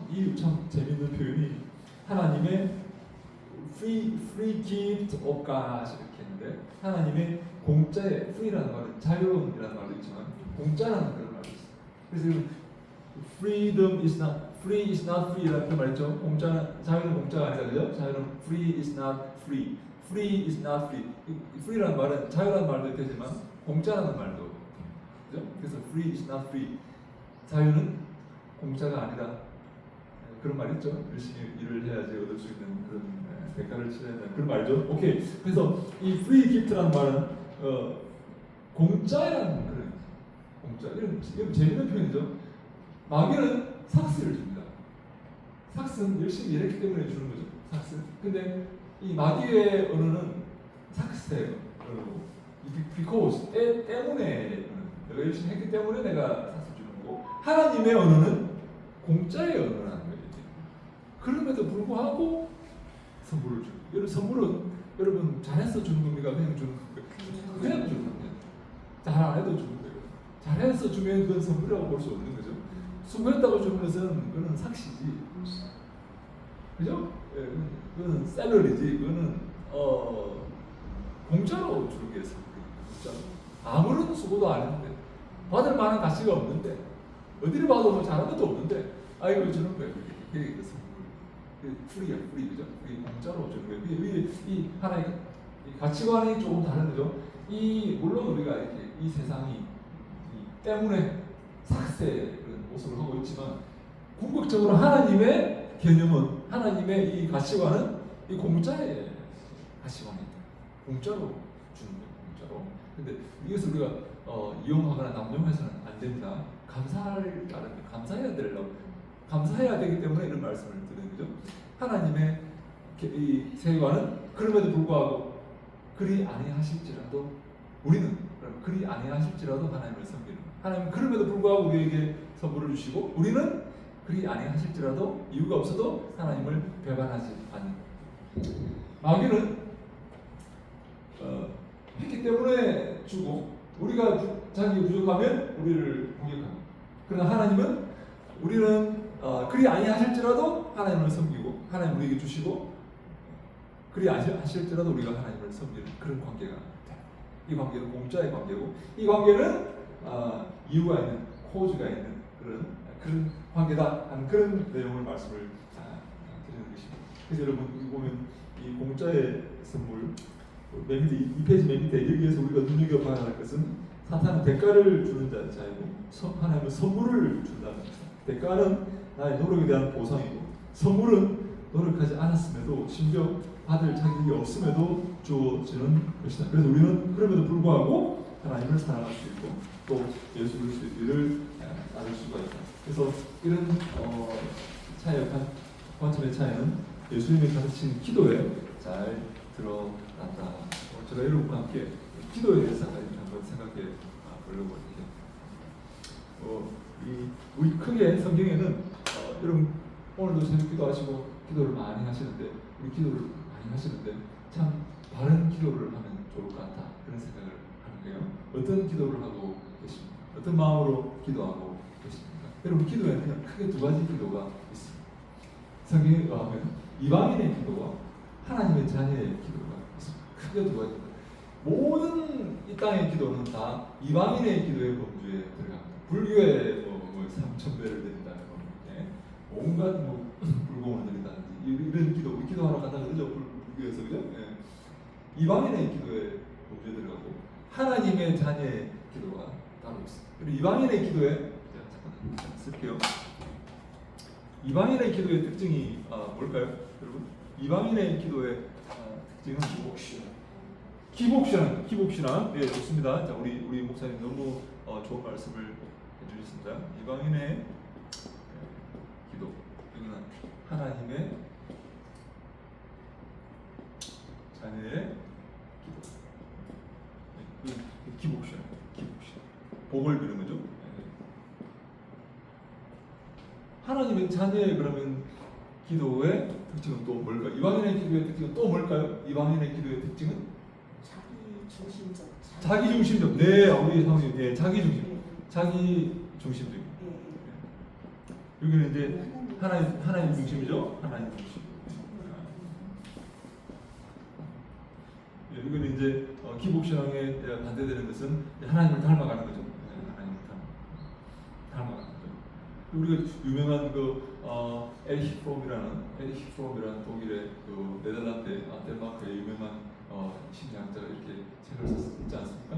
재밌는 표현이 하나님의 free gift of God 이렇게 했는데 하나님의 공짜의 free라는 말은 자유로운이라는 말도 있지만 공짜라는 그런 말도 있어요. 그래서 freedom is not free is not free라는 그 말이죠. 공짜는 자유는 공짜가 아니다, 그죠? 자유는 free is not free, free is not free. free라는 말은 자유라는 말도 되지만 공짜라는 말도 그죠? 그래서 free is not free. 자유는 공짜가 아니다. 그런 말 있죠. 열심히 일을 해야지 얻을 수 있는 그런 대가를 치러야 되는 그런 말이죠. 오케이. 그래서 이 free gift라는 말은 공짜라는 그런 공짜. 이런 재밌는 표현이죠. 마귀는 삭스를 줍니다. 삭스는 열심히 일했기 때문에 주는 거죠. 삭스. 근데 이 마귀의 언어는 삭스예요. because 때문에 내가 열심히 했기 때문에 내가 삭스 주는 거고 하나님의 언어는 공짜의 언어라는 거예요. 그럼에도 불구하고 선물을 주는 거예요. 선물은 여러분 잘해서 주는 겁니까? 그냥 주는 겁니까? 그냥 주는 겁니다. 잘 안 해도 주는 거예요. 잘해서 주면 그건 선물이라고 볼 수 없는 거죠. 수고했다고 주는 것은 그거는 삭시지, 그죠? 예, 그거는 샐러리지, 그거는 공짜로 주는 게 선물이에요. 아무런 수고도 안 했는데 받을 만한 가치가 없는데 어디를 봐도 뭐 잘한 것도 없는데 이거 주는 거예요. 그게 그 선물. 프리야, 프리, 그죠? 공짜로 주는 거예요. 이 하나의 가치관이 조금 다른 거죠. 물론 우리가 이렇게 이 세상이 때문에 삭세의 그런 모습을 하고 있지만 궁극적으로 하나님의 개념은 하나님의 이 가치관은 이 공짜의 가치관이다. 공짜로 주는 거예요. 공짜로. 근데 이것을 우리가 이용하거나 남용해서는 안 됩니다. 감사를 따르면 감사해야 되려고 감사해야 되기 때문에 이런 말씀을 드리는 거죠. 하나님의 이 세계관은 그럼에도 불구하고 그리 아니하실지라도 우리는 그리 아니하실지라도 하나님을 섬기는 하나님 그럼에도 불구하고 우리에게 선물을 주시고 우리는 그리 아니하실지라도 이유가 없어도 하나님을 배반하지 않는 마귀는 했기 때문에 주고 우리가 자기 부족하면 우리를 공격합니다. 그러나 하나님은 우리는 그리 아니하실지라도 하나님을 섬기고 하나님 우리에게 주시고 그리 아니하실지라도 우리가 하나님을 섬기는 그런 관계가 돼요. 이 관계는 공짜의 관계고 이 관계는 이유가 있는 코즈가 있는 그런 관계다 하는 그런 내용을 말씀을 드리는 것입니다. 그래서 여러분 여기 보면 이 공짜의 선물 맨 밑에 이 페이지 맨 밑에 여기에서 우리가 눈여겨봐야 할 것은 사탄은 대가를 주는 자이고 하나님은 선물을 준다는 것입니다. 대가는 나의 노력에 대한 보상이고 선물은 노력하지 않았음에도 심지어 받을 자격이 없음에도 주어지는 것이다. 그래서 우리는 그럼에도 불구하고 하나님을 사랑할 수 있고 또 예수 그리스도를 따를 수가 있다. 그래서 이런 차이의 관점의 차이는 예수님이 가르친 기도에 잘 드러난다. 제가 여러분과 함께 기도에 대해서 한번 생각해 보려고 이렇게 우리 크게 성경에는 여러분 오늘도 새벽 기도하시고 기도를 많이 하시는데 우리 기도를 많이 하시는데 참 바른 기도를 하면 좋을 것 같다 그런 생각을 하는 거예요. 어떤 기도를 하고 계십니까? 어떤 마음으로 기도하고 계십니까? 여러분 기도에는 크게 두 가지 기도가 있습니다. 성경에 의하면 이방인의 기도와 하나님의 자녀의 기도가 있습니다. 크게 두 가지. 모든 이 땅의 기도는 다 이방인의 기도의 범주에 들어갑니다. 불교의 뭐 3,000배를 드린다는 거, 온갖 불공을 드린다든지 이런 기도, 우리 기도하러 간다 그러죠. 불교에서 그죠? 이방인의 기도에 범주에 들어가고 하나님의 자녀의 기도가 따로 있습니다. 그리고 이방인의 기도에 잠깐 쓸게요. 이방인의 기도의 특징이 뭘까요, 여러분? 이방인의 기도의 특징은 기복신앙. 네, 좋습니다. 자, 우리 목사님 너무 좋은 말씀을 해주셨습니다. 이방인의 기도, 이거는 하나님의 자녀의 기도. 기복신앙. 복을 비는 거죠. 하나님의 자녀의 그러면 기도의 특징은 또 뭘까요? 이방인의 기도의 특징은 또 뭘까요? 이방인의 기도의 특징은 자기 중심적. 네, 우리 사모님, 네, 자기 중심적. 여기는 이제 하나님 중심이죠. 하나님 중심. 여기는 이제 기복신앙에 반대되는 것은 하나님을 닮아가는 거죠. 하나님을 닮아가는 거죠. 우리가 유명한 에리히 프롬이라는 독일의 그 네덜란드 덴마크의 유명한 심리학자가 이렇게 책을 썼지 않습니까?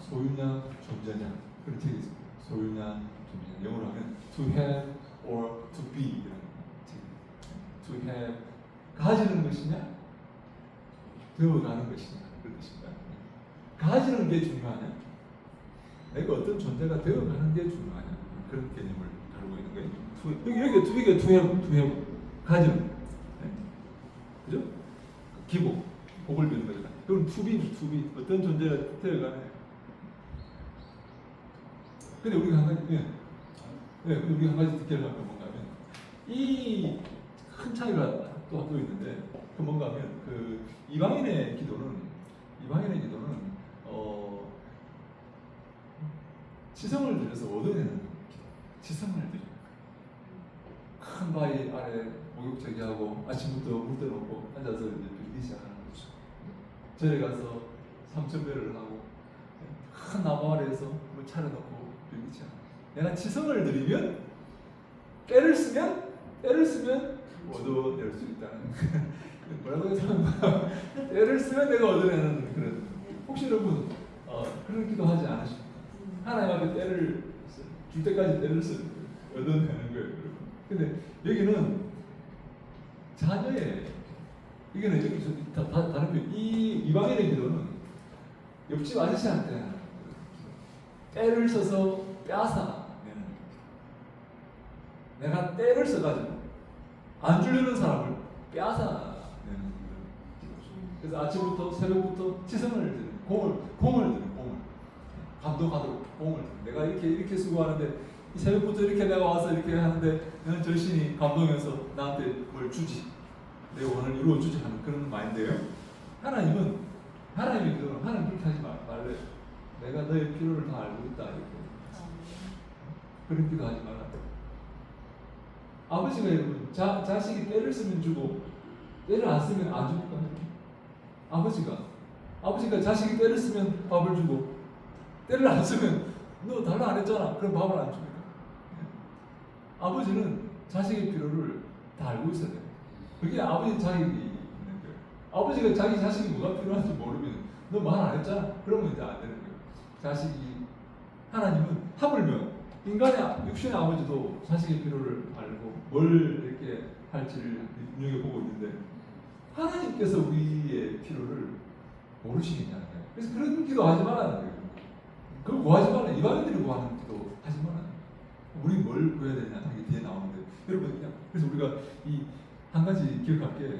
소유냐 존재냐 그런 책이 있습니다. 소유냐 존재냐. 영어로 하면 to have or to be 이라는 책. to have 가지는 것이냐 되어가는 것이냐 그런 뜻입니다. 가지는 게 중요하냐? 내가 어떤 존재가 되어가는 게 중요하냐? 그런 개념을 다루고 있는 거예요. 여기 to have 가지는, 네? 그죠? 기복, 복을 비는 거죠. 그럼 to be 어떤 존재가 되어가냐? 근데 우리가 한 가지, 근데 우리가 한 가지 느끼는 건 뭔가 하면 이 큰 차이가 또 있는데. 그 뭔가 하면 그 이방인의 기도는 지성을 들여서 얻어내는 기도. 지성을 들여. 큰 바위 아래 목욕제기 하고 아침부터 물 떠놓고 앉아서 이제 빌기 시작하는 거죠. 절에 가서 삼천배를 하고 큰 나무 아래에서 물 차려놓고 빌기 시작하는 거죠. 내가 지성을 들이면 때를 쓰면 얻어낼 수 있다는 뭐라고 해서 때를 쓰면 내가 얻어내는 그런. 혹시 여러분 그런 기도 하지 않으십니까? 하나님 앞에 때를 줄 때까지 때를 얻어내는 거예요, 여러분. 근데 여기는 자녀의 이거는 여기 다른 편. 이 이방인의 기도는 옆집 아저씨한테 때를 써서 빼앗아 내가 때를 써가지고 안 주려는 사람을 빼앗아. 그래서 아침부터 새벽부터 지성을 드는 공을 드는 감동하도록 공을 드는. 내가 이렇게 수고하는데 이 새벽부터 이렇게 내가 와서 이렇게 하는데 너는 절신이 감동해서 나한테 뭘 주지, 내 원을 이루어 주지 하는 그런 마인드예요. 하나님이 그러면 하나님 그렇게 하지 말래. 내가 너의 필요를 다 알고 있다 이렇게. 그런 기도 하지 말라. 아버지가 여러분 자식이 때를 쓰면 주고 때를 안 쓰면 안 줍니까? 아버지가 자식이 때를 쓰면 밥을 주고 때를 안 쓰면 너 달라 안 했잖아 그럼 밥을 안 줍니다. 아버지는 자식의 필요를 다 알고 있어야 돼요. 그게 아버지 자격이 있는 거예요. 아버지가 자기 자식이 뭐가 필요한지 모르면 너 말 안 했잖아 그러면 이제 안 되는 거예요. 하나님은 하물며 인간의 육신의 아버지도 자식의 필요를 알고 뭘 이렇게 할지를 눈여겨보고 있는데 하나님께서 우리의 필요를 모르시겠냐는 거예요. 그래서 그런 기도 하지 말라는 거예요. 그걸 구하지 말라. 이방인들이 구하는 기도 하지 말라. 우리 뭘 구해야 되냐 이게 뒤에 나오는데 여러분 그래서 우리가 이 한 가지 기억할 게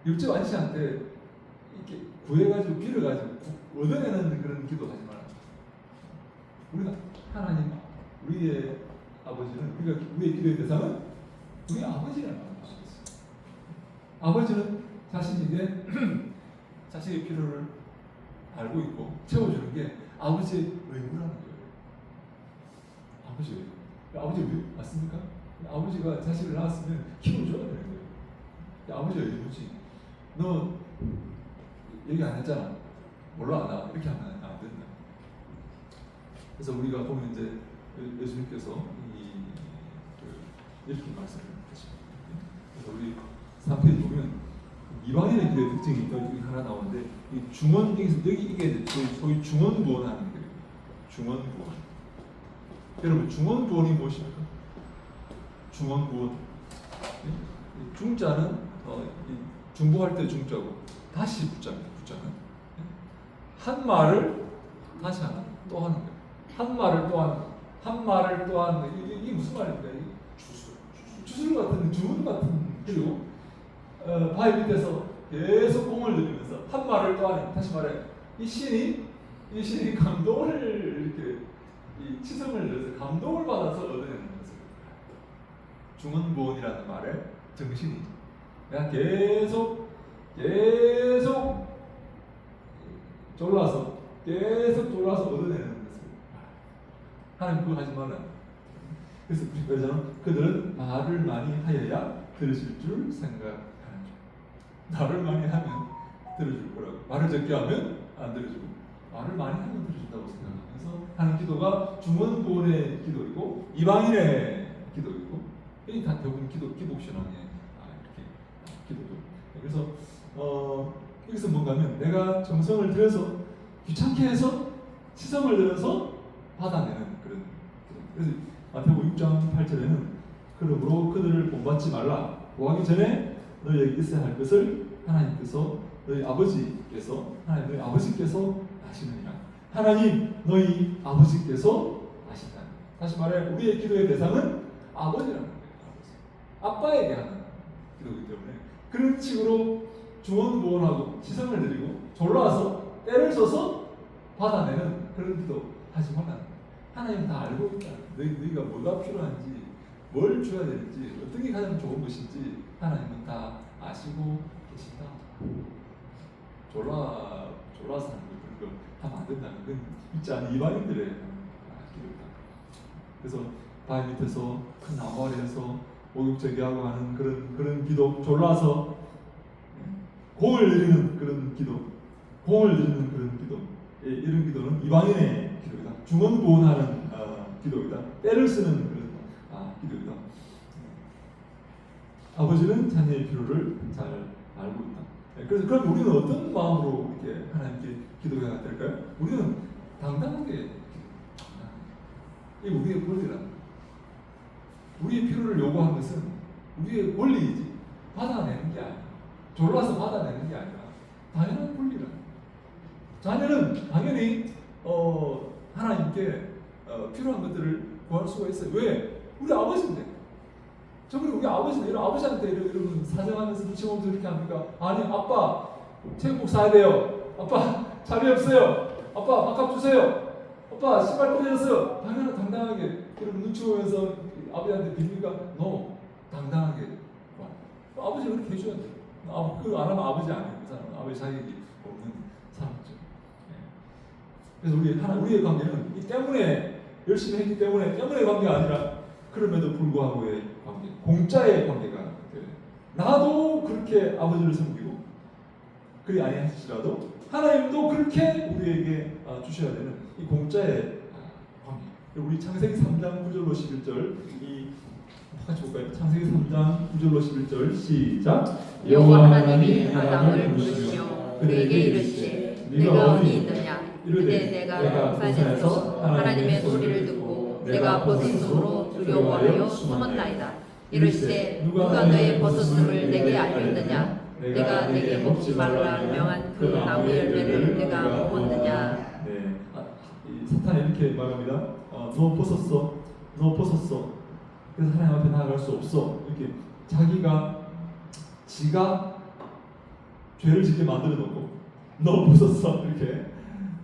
옆집 아저씨한테 이렇게 구해가지고 빌어가지고 얻어내는 그런 기도 하지 말라. 우리가 하나님 우리의 아버지는 그러니까 우리의 기도의 대상은 우리 아버지라는 것이 있어요. 아버지는 자신에게 자식의 필요를 알고 있고 채워주는 게 아버지의 의무라는 거예요. 아버지의 의무. 아버지의 의무 맞습니까? 아버지가 자식을 낳았으면 키워줘야 되는 거예요. 아버지의 의무지. 너 얘기 안 했잖아. 몰라 나 이렇게 하면 안 된다. 그래서 우리가 보면 이제 예수님께서 이렇게 말씀을 하십니다. 그래서 우리 3페이지 보면 이방인의 기도의 특징이 또 하나 나오는데 이 중원 중에서 여기 이게 소위 중원 구원하는 거예요. 중원 구원. 여러분 중원 구원이 무엇입니까? 중원구원. 중자는 이 중보할 때 중자고 다시 붙자입니다. 붙자는 한 말을 다시 하는 또 하는 거예요. 한 말을 또 하는 한 말을 또 하는 이게 무슨 말입니까? 이게 주술 같은 주문 같은 그리고 바위 밑에서 계속 공을 들이면서 한 말을 또 하는 다시 말해 이 신이 감동을 이렇게 이 치성을 내서 감동을 받아서 얻어내는 것을 중언부언이라는 말의 정신이 그냥 계속 졸라서 얻어내는 것을 하나님 그거 하지 말라. 그래서 저는 그들은 말을 많이 하여야 들으실 줄 생각하는 줄. 말을 많이 하면 들어줄 거라고. 말을 적게 하면 안 들어주고 말을 많이 하면 들어준다고 생각하면서 하는 기도가 중언부언의 기도이고 이방인의 기도이고 이 다 대부분 기독 신앙의 이렇게 기도죠. 그래서 여기서 뭔가면 내가 정성을 들여서 귀찮게 해서 시성을 들여서 받아내는 그런 기도. 그래서 마태복음 6장 8절에는 그러므로 그들을 본받지 말라. 구하기 전에 너희에게 있어야 할 것을 하나님께서 너희 아버지께서 하나님 너희 아버지께서 아시느니라. 하나님 너희 아버지께서 아신다. 다시 말해 우리의 기도의 대상은 아버지라는 거예요. 아빠에게 하는 기도이기 때문에 그런 식으로 중언부언하고 시성을 드리고 졸라서 때를 써서 받아내는 그런 기도 하지 말라. 하나님 다 알고 있다. 너희가 뭐가 필요한지 뭘 줘야 될지 어떤 게 가장 좋은 것인지 하나님은 다 아시고 계신다. 졸라서 하는 거 그런 거 하면 안 된다는 건 있지 않은 이방인들의 기도다. 그래서 바위 밑에서 큰 나무 아래에서 목욕제기하고 하는 그런 기도, 졸라서 공을 들이는 그런 기도, 이런 기도는 이방인의 기도이다. 중언부언하는 기도이다. 때를 쓰는 그런 기도이다. 아버지는 자녀의 필요를 잘 알고 있다. 그래서 그럼 우리는 어떤 마음으로 이렇게 하나님께 기도해야 될까요? 우리는 당당하게 이게 우리의 권리라는 거예요. 우리의 필요를 요구하는 것은 우리의 권리이지 받아내는 게 아니야. 졸라서 받아내는 게 아니라 당연한 권리라. 자녀는 당연히 하나님께 필요한 것들을 구할 수가 있어요. 왜? 우리 아버지인데. 저번에 우리 아버지인데 이런 아버지한테 이러면 사정하면서 눈치 보면서 이렇게 합니까? 아니 아빠 체육복 사야 돼요. 아빠 자리 없어요. 아빠 밥값 주세요. 아빠 신발 꺼내줬어요. 당당하게 그러면 눈치 보면서 아버지한테 빕니까? No. 당당하게. 아버지는 그렇게 해줘야 돼요. 그거 안 하면 아버지 아니에요. 그 사람은 아버지 자격이 없는 사람이죠. 그래서 우리의 관계는 이 때문에 열심히 했기 때문에 관계가 아니라 그럼에도 불구하고의 관계, 공짜의 관계가 돼요. 나도 그렇게 아버지를 섬기고 그리 아니하실지라도 하나님도 그렇게 우리에게 주셔야 되는 이 공짜의 관계. 우리 창세기 3장 9절로 11절 같이 볼까요? 창세기 3장 9절로 11절 시작. 여호와 하나님이 아담을 부르시며 그에게 이르시되 내가 어디 있느냐? 이르되 내가 동산에서 하나님의 소리를 듣고 내가 벗었으므로 두려워하여 숨었나이다. 이르시되 누가 너의 벗었음을 내게 알렸느냐? 내가 내게 먹지 말라 명한 그 나무 열매를 내가 먹었느냐? 네, 사탄이 이렇게 말합니다. 너 벗었어. 그래서 하나님 앞에 나아갈 수 없어. 이렇게 지가 죄를 짓게 만들어 놓고 너 벗었어 이렇게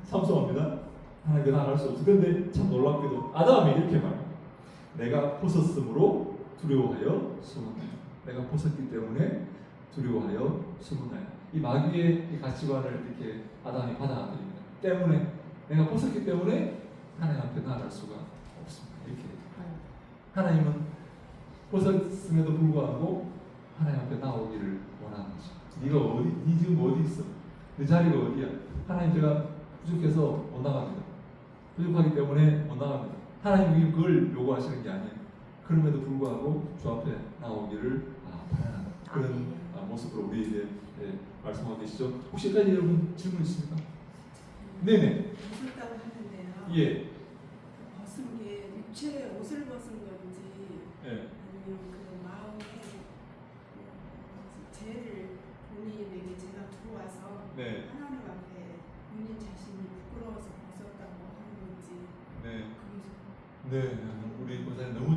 삼성합니다. 하나님께 나아갈 수 없어. 그런데 참 놀랍게도 아담이 이렇게 말합니다. 내가 벗었으므로 두려워하여 숨었나요. 내가 벗었기 때문에 두려워하여 숨었나요. 이 마귀의 이 가치관을 이렇게 아담이 받아들입니다. 때문에 내가 벗었기 때문에 하나님 앞에 나아갈 수가 없습니다. 이렇게 하나님은 벗었음에도 불구하고 하나님 앞에 나오기를 원하는 거죠. 네 지금 어디 있어? 내 자리가 어디야? 하나님 제가 부족해서 못 나갑니다. 부족하기 때문에 못 나갑니다. 하나님이 그걸 요구하시는 게 아니에요. 그럼에도 불구하고 주 앞에 나오기를 바라는 그런 모습으로 우리에게 말씀하고 계시죠. 혹시 여기까지 여러분 질문 있습니까? 네네. 벗었다고 하는데요. 예. 벗은 게 육체 옷을 벗은 건지 예. 아니면 죄를 본인에게 제가 들어와서 네. 하나님 앞에 본인 자신이 부끄러워서 벗었다고 하는 건지 네. 그게 네, 우리 권사님 너무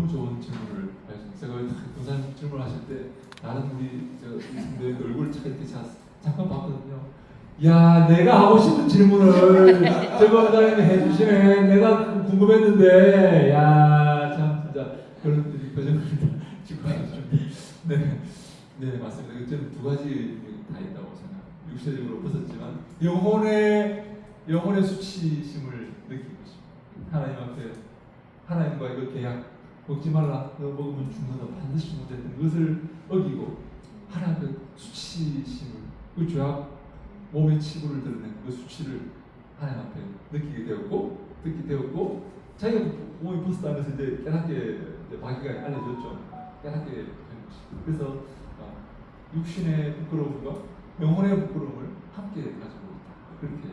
좋은 질문을 하셨어요. 제가 권사님 질문하실 때 나는 우리 내 얼굴 이렇게 잠깐 봤거든요. 야, 내가 하고 싶은 질문을 저 권사님이 해주시네. 내가 궁금했는데, 야, 참 진짜 그런 표정을 지금 하셨죠. 네, 네 맞습니다. 저는 두 가지 다 있다고 생각. 육체적으로 벗었지만 영혼의 수치심을 느끼고 있습니다. 하나님 앞에 하나님과 이거 계약 먹지 말라. 너 먹으면 죽는다. 반드시 죽는다. 그것을 어기고 하나님 앞에 수치심을 그 죄악 몸의 치부를 드러낸 그 수치를 하나님 앞에 느끼게 되었고 자기가 몸이 벗었다는 것을 이제 깨닫게 마귀가 알려줬죠. 깨닫게 된 것입니다. 그래서 육신의 부끄러움과 영혼의 부끄러움을 함께 가지고 있다. 그렇게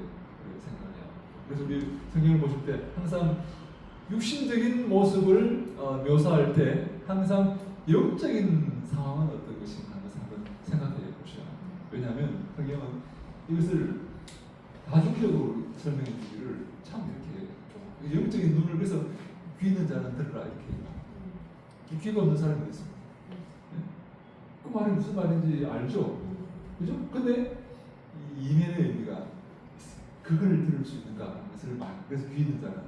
생각해요. 그래서 우리 성경을 보실 때 항상 육신적인 모습을 묘사할 때 항상 영적인 상황은 어떤 것인가 하는 것을 한번 생각해 보셔야 합니다. 왜냐하면 성경은 이것을 다중적으로 설명해 주기를 참 이렇게 좀 영적인 눈을 그래서 귀 있는 자는 들으라 이렇게 귀가 없는 사람이 있습니다. 네? 그 말이 무슨 말인지 알죠? 그죠? 근데 이 이면의 의미가 있어요. 그걸 들을 수 있는가 하는 것을 그래서 귀 있는 자는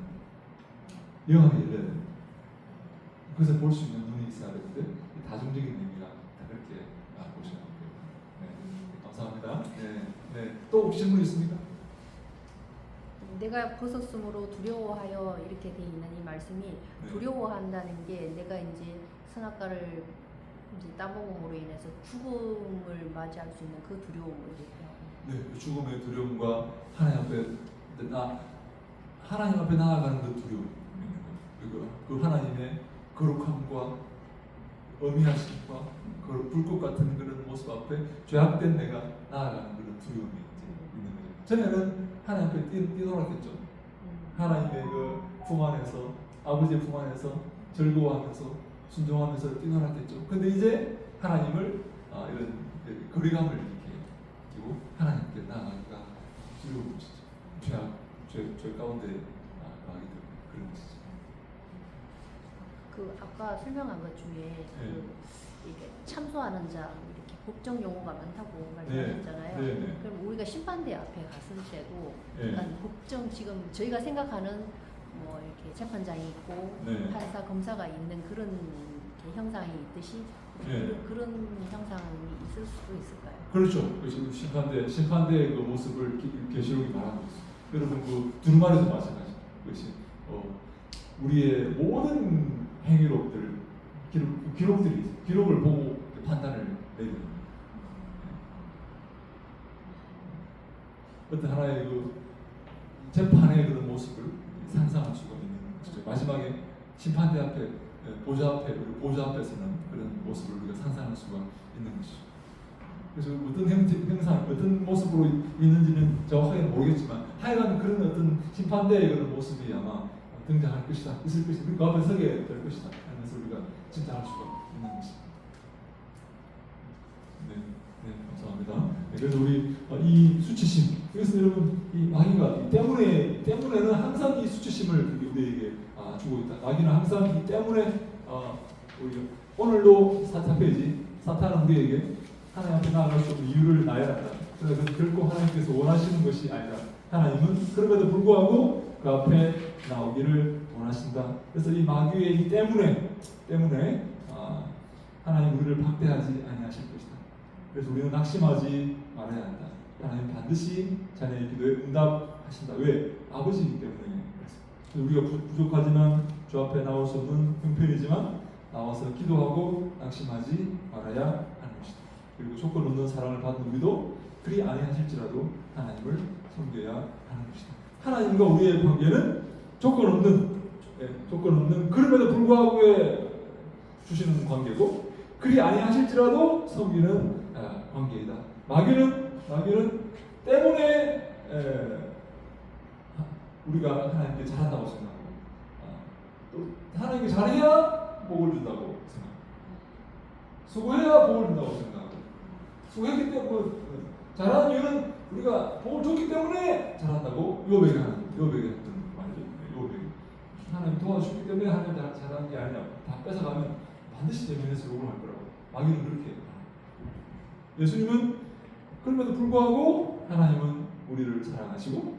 영안이 열려야 됩니다. 그것을 볼 수 있는 눈이 있어야 되는데 다중적인 의미가 다 그렇게 보셔야 돼요. 네, 감사합니다. 네, 또 질문 있습니까? 내가 벗었으므로 두려워하여 이렇게 돼 있는 이 말씀이 네. 두려워한다는 게 내가 이제 선악과를 이제 따먹음으로 인해서 죽음을 맞이할 수 있는 그 두려움을 얘기하고. 네, 죽음의 두려움과 하나님 앞에 나아가는 그 두려움, 그리고 그 하나님의 거룩함과 어미하심과 그 불꽃 같은 그런 모습 앞에 죄악된 내가 나아가는 그런 두려움이 이제 있는 거죠. 전에는 하나님 앞에 뛰놀았겠죠. 하나님의 그 품 안에서 아버지의 품 안에서 즐거워하면서 순종하면서 뛰놀았겠죠. 근데 이제 하나님을 이런 거리감을 이렇게 끼고 하나님께 나아가기가 두려워지죠. 죄 가운데 가게 되고 그런 것이죠. 그 아까 설명한 것 중에 이게 참소하는 자 이렇게 법정 용어가 많다고 말씀하셨잖아요. 네. 그럼 우리가 심판대 앞에 갔을 때도 네. 약간 법정 지금 저희가 생각하는 뭐 이렇게 재판장이 있고 네. 판사 검사가 있는 그런 이렇게 형상이 있듯이 네. 그런 형상이 있을 수도 있을까요? 그렇죠. 지금 심판대의 그 모습을 계시록이 말하고 있어요. 여러분 그 두루마리도 마찬가지. 그것이 우리의 모든 행위록들 기록들이 있어요. 기록을 보고 판단을 내리는 거예요. 어떤 하나의 그 재판의 그런 모습을 상상할 수가 있는 것이죠. 마지막에 심판대 앞에 보좌 앞에서는 그런 모습을 우리가 상상할 수가 있는 것이죠. 그래서 어떤 형상, 어떤 모습으로 있는지는 정확하게 모르겠지만 하여간 그런 어떤 심판대의 그런 모습이 아마 등장할 것이다, 있을 것이다, 그 앞에 서게 될 것이다 하면서 우리가 짐작할 수가 있는 것입니다. 네, 감사합니다. 네, 그래서 우리 이 수치심, 그래서 여러분 이 마귀가 때문에는 항상 이 수치심을 우리에게 주고 있다. 마귀는 항상 이 때문에 우리 오늘도 4페이지 사탄은 우리에게 하나님 앞에 나아갈 수 없는 이유를 나열한다. 그래서 결코 하나님께서 원하시는 것이 아니다. 하나님은 그럼에도 불구하고 그 앞에 나오기를 원하신다. 그래서 이 마귀의 이 때문에 하나님 우리를 박대하지 아니하실 것이다. 그래서 우리는 낙심하지 말아야 한다. 하나님 반드시 자네의 기도에 응답하신다. 왜? 아버지이기 때문에. 그래서 우리가 부족하지만 주 앞에 나올 수 없는 형편이지만 나와서 기도하고 낙심하지 말아야 하는 것이다. 그리고 조건 없는 사랑을 받는 우리도 그리 아니하실지라도 하나님을 섬겨야 하는 것이다. 하나님과 우리의 관계는 조건 없는 그럼에도 불구하고 주시는 관계고 그리 아니하실지라도 섬기는 관계이다. 마귀는 때문에 우리가 하나님께 잘한다고 생각하고 또 하나님께 잘해야 복을 준다고 생각하고 수고해야 복을 준다고 생각하고 잘하는 이유는 우리가 복을 줬기 때문에 잘한다고 요백이 했던 말이죠. 요백이 하나님 도와주기 때문에 하나님 잘하는 게 아니냐. 다 뺏어가면 반드시 내면에서 욕을 할 거라고. 마귀는 그렇게 해요. 예수님은 그럼에도 불구하고 하나님은 우리를 사랑하시고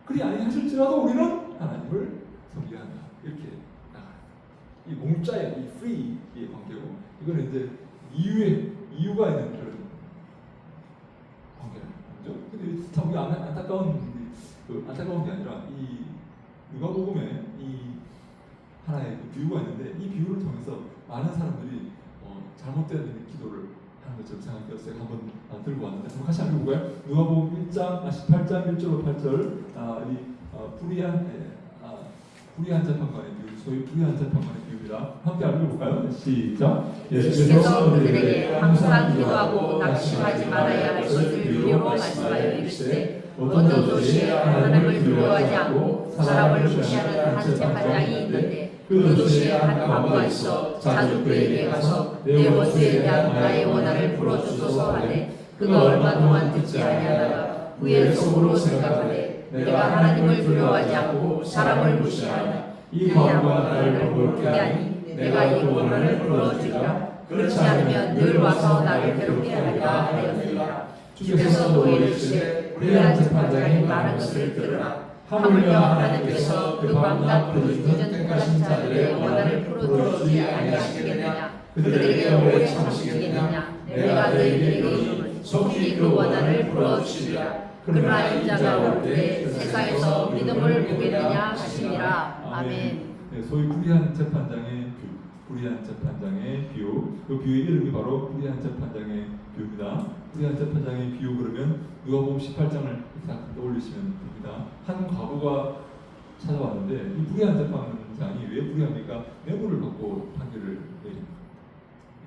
그리 아니하실지라도 우리는 하나님을 섬겨야 한다. 이렇게 나가요. 이 공짜의 이 free의 관계고 이거는 이제 이유가 있는 그런 관계라는 거죠. 근데 참 우리 안타까운 게 아니라 이 누가복음에 이 하나의 그 비유가 있는데 이 비유를 통해서 많은 사람들이 잘못된 기도를 하는 것처럼 생각되었어요. 한번 들고 왔는데 한번 같이 한번 볼까요? 누가복음 18장 1절로 8절 불의한 재판관의 비유, 소위 불의한 재판관의 비유입니다. 함께 읽어볼까요? 시작. 예수께서 그들에게 항상 기도하고 낙심하지 말아야 할 것을 비유로 말씀하여 이르시되 어떤 도시에 하나님을 두려워하지 않고 사람을 무시하는 한 재판장이 있는데 그 도시에 한 과부가 있어 자주 그에게 가서 내 원수에 대한 나의 원한을 풀어주소서 하되 그가 얼마 동안 듣지 아니하다가 후에 속으로 생각하되 내가 하나님을 두려워하지 않고 사람을 무시하나 이 과부가 나를 돌볼 게 아니 내가 이 원한을 풀어주리라. 그렇지 않으면 늘 와서 나를 괴롭게 하리라 하였느니라. 주께서 너희를 주시되 불의한 재판장이 많은 것을 들으라. 하물며 하나님께서 그 밤낮 부르짖는 택하신 자들의 원한을 풀어주지 아니하시겠느냐. 그들에게 오래 참으시겠느냐. 내가 너희에게 이르노니 속히 그 원한을 풀어주시리라. 그러나 인자가 올 때 세상에서 믿음을 보겠느냐 하시니라. 아멘. 네, 소위 불의한 재판장의 비유. 그 비유의 이름이 바로 불의한 재판장의 비유입니다. 불의한 재판장의 비유 그러면 누가복음 18장을 딱 떠올리시면 됩니다. 한 과부가 찾아왔는데 이 불의한 재판장이 왜 불의합니까? 뇌물을 받고 판결을 내립니다.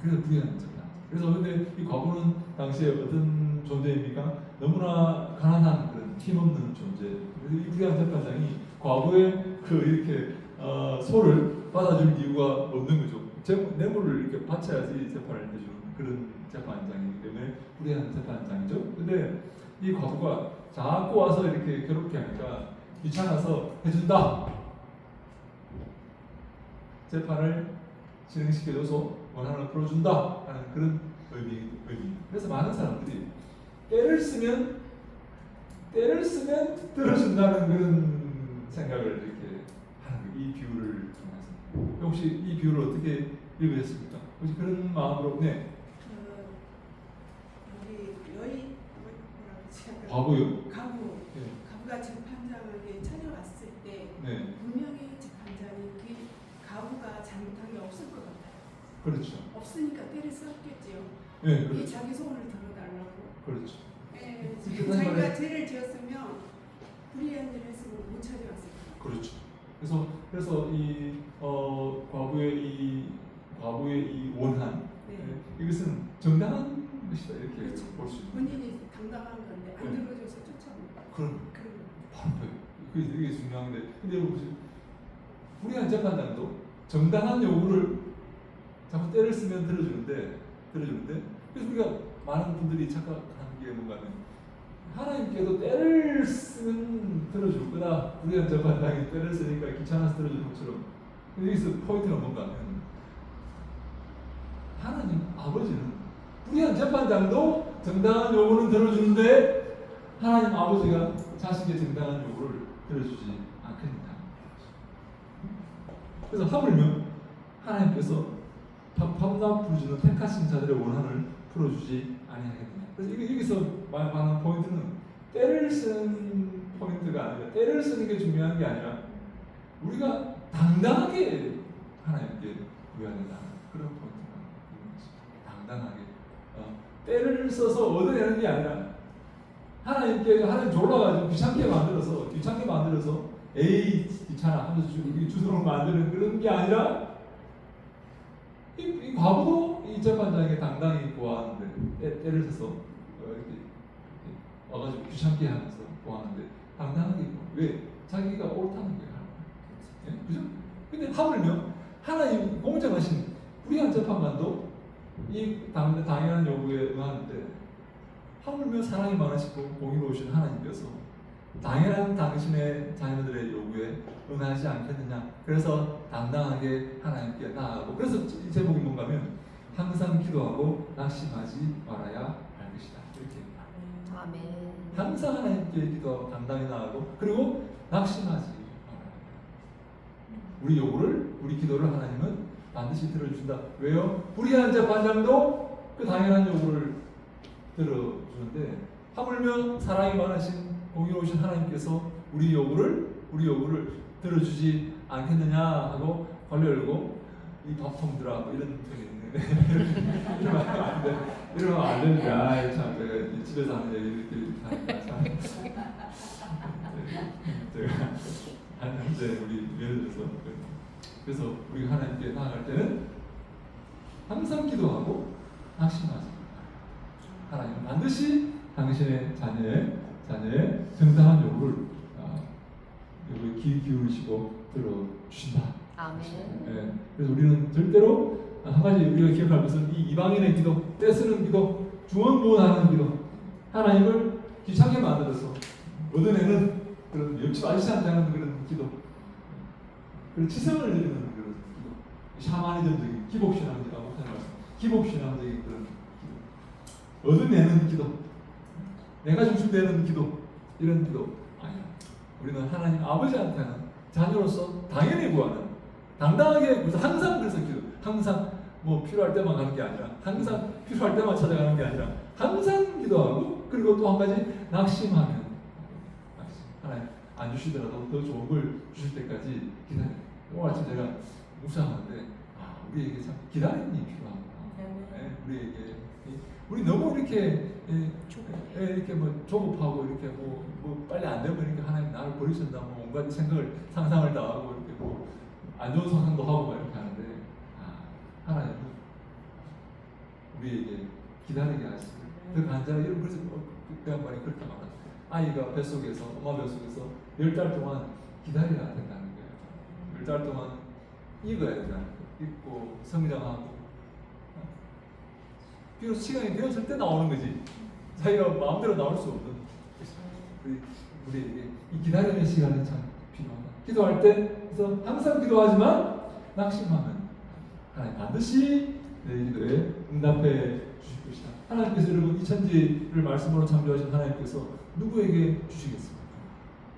그래서 불의한 재판. 그래서 근데 이 과부는 당시에 어떤 존재입니까? 너무나 가난한 그런 힘없는 존재. 그래서 이 불의한 재판장이 과부의 그 이렇게 소를 받아줄 이유가 없는 거죠. 뇌물을 이렇게 바쳐야지 재판을 해주는 그런 재판장이기 때문에 불의한 재판장이죠. 근데 이 과부가 자꾸 와서 이렇게 괴롭게 하니까 귀찮아서 해준다. 재판을 진행시켜줘서 원한을 풀어준다 하는 그런 의미. 그래서 많은 사람들이 때를 쓰면 들어준다는 그런 생각을 이렇게 하는 거예요. 이 비유를 통해서. 혹시 이 비유를 어떻게 읽으셨습니까? 혹시 그런 마음으로 우리 여인 뭐라고 하지? 과부요? 가부가 재판장에게 찾아왔을 때 네. 분명히 재판장이 그 가부가 잘못한 게 없을 것 같아요. 그렇죠. 없으니까 때를 썼겠지요. 네, 이게 그렇죠. 자기 소원을 들어달라고. 그렇죠. 네, 그렇게 자기가 죄를 지었으면 불의한 일을 했으면 못 찾아왔을 거예요. 그렇죠. 그래서 이 과부의 이 원한 이것은 정당한 것이다 이렇게 그렇죠. 볼 수 있는. 본인이 당당한 건데 안 들어줘서 쫓아온다. 그럼 바로 그래요. 이게 중요한데 근데 여러분 불의한 재판장도 정당한 요구를 자꾸 때를 쓰면 들어주는데 그래서 우리가 많은 분들이 착각하는 게 뭔가는 하나님께도 때를 쓰면 들어줄 거다. 불의한 재판장이 때를 쓰니까 귀찮아서 들어주는 것처럼. 근데 여기서 포인트는 뭔가 하면 하나님 아버지는 불의한 재판장도 정당한 요구는 들어주는데 하나님 아버지가 자신의 정당한 요구를 들어주지 않겠다. 그래서 하물며 하나님께서 밤낮 부르짖는 택하신 자들의 원한을 풀어주지 아니하겠느냐. 그래서 여기서 말하는 포인트는 때를 쓰는 포인트가 아니라 때를 쓰는 게 중요한 게 아니라 우리가 당당하게 하나님께 구해야 된다는 그런 포인트가 있는 것입니다. 당당하게 때를 써서 얻어내는 게 아니라 하나님 졸라가지고 귀찮게 만들어서 에이 귀찮아 하면서 주소록 만드는 그런 게 아니라 이 과부도 이 재판장에게 당당히 구하는데 때를 써서 이렇게 와가지고 귀찮게 하면서 구하는데 당당하게 왜 자기가 옳다는 거예요. 예? 그죠? 근데 하물며 하나님 공정하신 불의한 재판관도 이 당연한 요구에 응하는데 하물며 사랑이 많으시고 공의로우신 하나님께서 당연한 당신의 자녀들의 요구에 응하지 않겠느냐. 그래서 당당하게 하나님께 나아가고, 그래서 이 제목이 뭔가 하면 항상 기도하고 낙심하지 말아야 할 것이다. 이렇게 아멘. 항상 하나님께 기도하고 당당히 나아가고, 그리고 낙심하지 말아야 한다. 우리 요구를, 우리 기도를 하나님은 반드시 들어주신다. 왜요? 불의한 재판장도 그 당연한 요구를 들어주는데, 하물며 사랑이 많으신 공의로우신 하나님께서 우리 요구를 들어주지 않겠느냐 하고 관리 열고 이 밥통들아 뭐 이런 표현이 있는데 이러면 안 되는데, 아이 참 내가 집에서 하는 얘기 이렇게 하니까 참 제가 하는데, 우리 예를 들어서 그래서 우리가 하나님께 나아갈 때는 항상 기도하고 낙심하지 말아요. 하나님은 반드시 당신의 자녀의 정당한 요구를 귀 기울이시고 들어주신다. 아멘. 예, 그래서 우리는 절대로 한 가지 우리가 기억할 것은 이 이방인의 기도, 떼쓰는 기도, 중언부언하는 기도, 하나님을 귀찮게 만들어서 얻어내는 그런 옆집 아저씨한테 하는 그런 기도, 그런 치성을 내리는 그런 기도, 샤머니즘적인 기복신앙이라고 생각합니다. 기복신앙적인 그런 기도, 얻어내는 기도, 내가 중심되는 기도, 이런 기도 아니야. 우리는 하나님 아버지한테는 자녀로서 당연히 구하는, 당당하게, 그래서 항상, 그래서 기도, 항상 뭐 필요할 때만 가는 게 아니라, 항상 필요할 때만 찾아가는 게 아니라 항상 기도하고, 그리고 또 한 가지 낙심하는, 하나님 안 주시더라도 더 좋은 걸 주실 때까지 기다려. 오늘 아침 제가 묵상하는데 우리에게 참 기다림이 필요하구나. 네, 우리에게 우리 너무 이렇게 이렇게 뭐 조급하고 이렇게 뭐 빨리 안 되면 이렇게 하나님 나를 버리신다 뭐 온갖 생각을 상상을 다 하고 이렇게 뭐 안 좋은 상상도 하고 막 이렇게 하는데, 하나님은 우리에게 기다리게 하시고 그 간절히 이런, 그래서 그 양반이 그렇게 말합니다. 아이가 뱃속에서, 엄마 뱃속에서 10달 동안 기다려야 된다는 거예요. 10달 동안 익어야 된다는 거예요. 익고 성장하고, 비로소 시간이 되었을 때 나오는 거지. 자기가 마음대로 나올 수 없는. 우리에게 이 기다리는 시간이 참 필요하다. 기도할 때, 그래서 항상 기도하지만 낙심하면 하나님 반드시 내 기도에 응답해 주실 것이다. 하나님께서 여러분 이 천지를 말씀으로 창조하신 하나님께서 누구에게 주시겠습니까?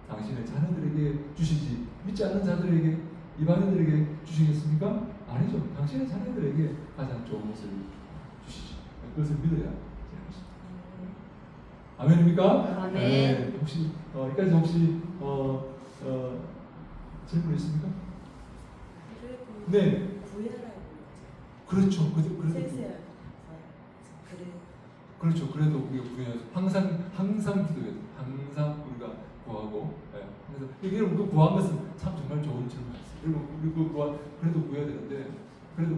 당신의 자녀들에게 주시지, 믿지 않는 자들에게, 이방인들에게 주시겠습니까? 아니죠. 당신의 자녀들에게 가장 좋은 것을 주시죠. 그것을 믿어야 되는 것입니다. 아멘입니까? 아멘. 네. 혹시 여기까지 혹시 질문 있습니까? 네. 구애라고 그렇죠. 그래도 세세한 그래. 그렇죠. 그래도 우리가 구해야죠. 항상 기도해야 돼. 항상 우리가 구하고, 그래서 이게 우리가 구한 것은 참 정말 좋은 질문이었어요. 여러분, 우리 그래도 구해야 되는데, 여러분,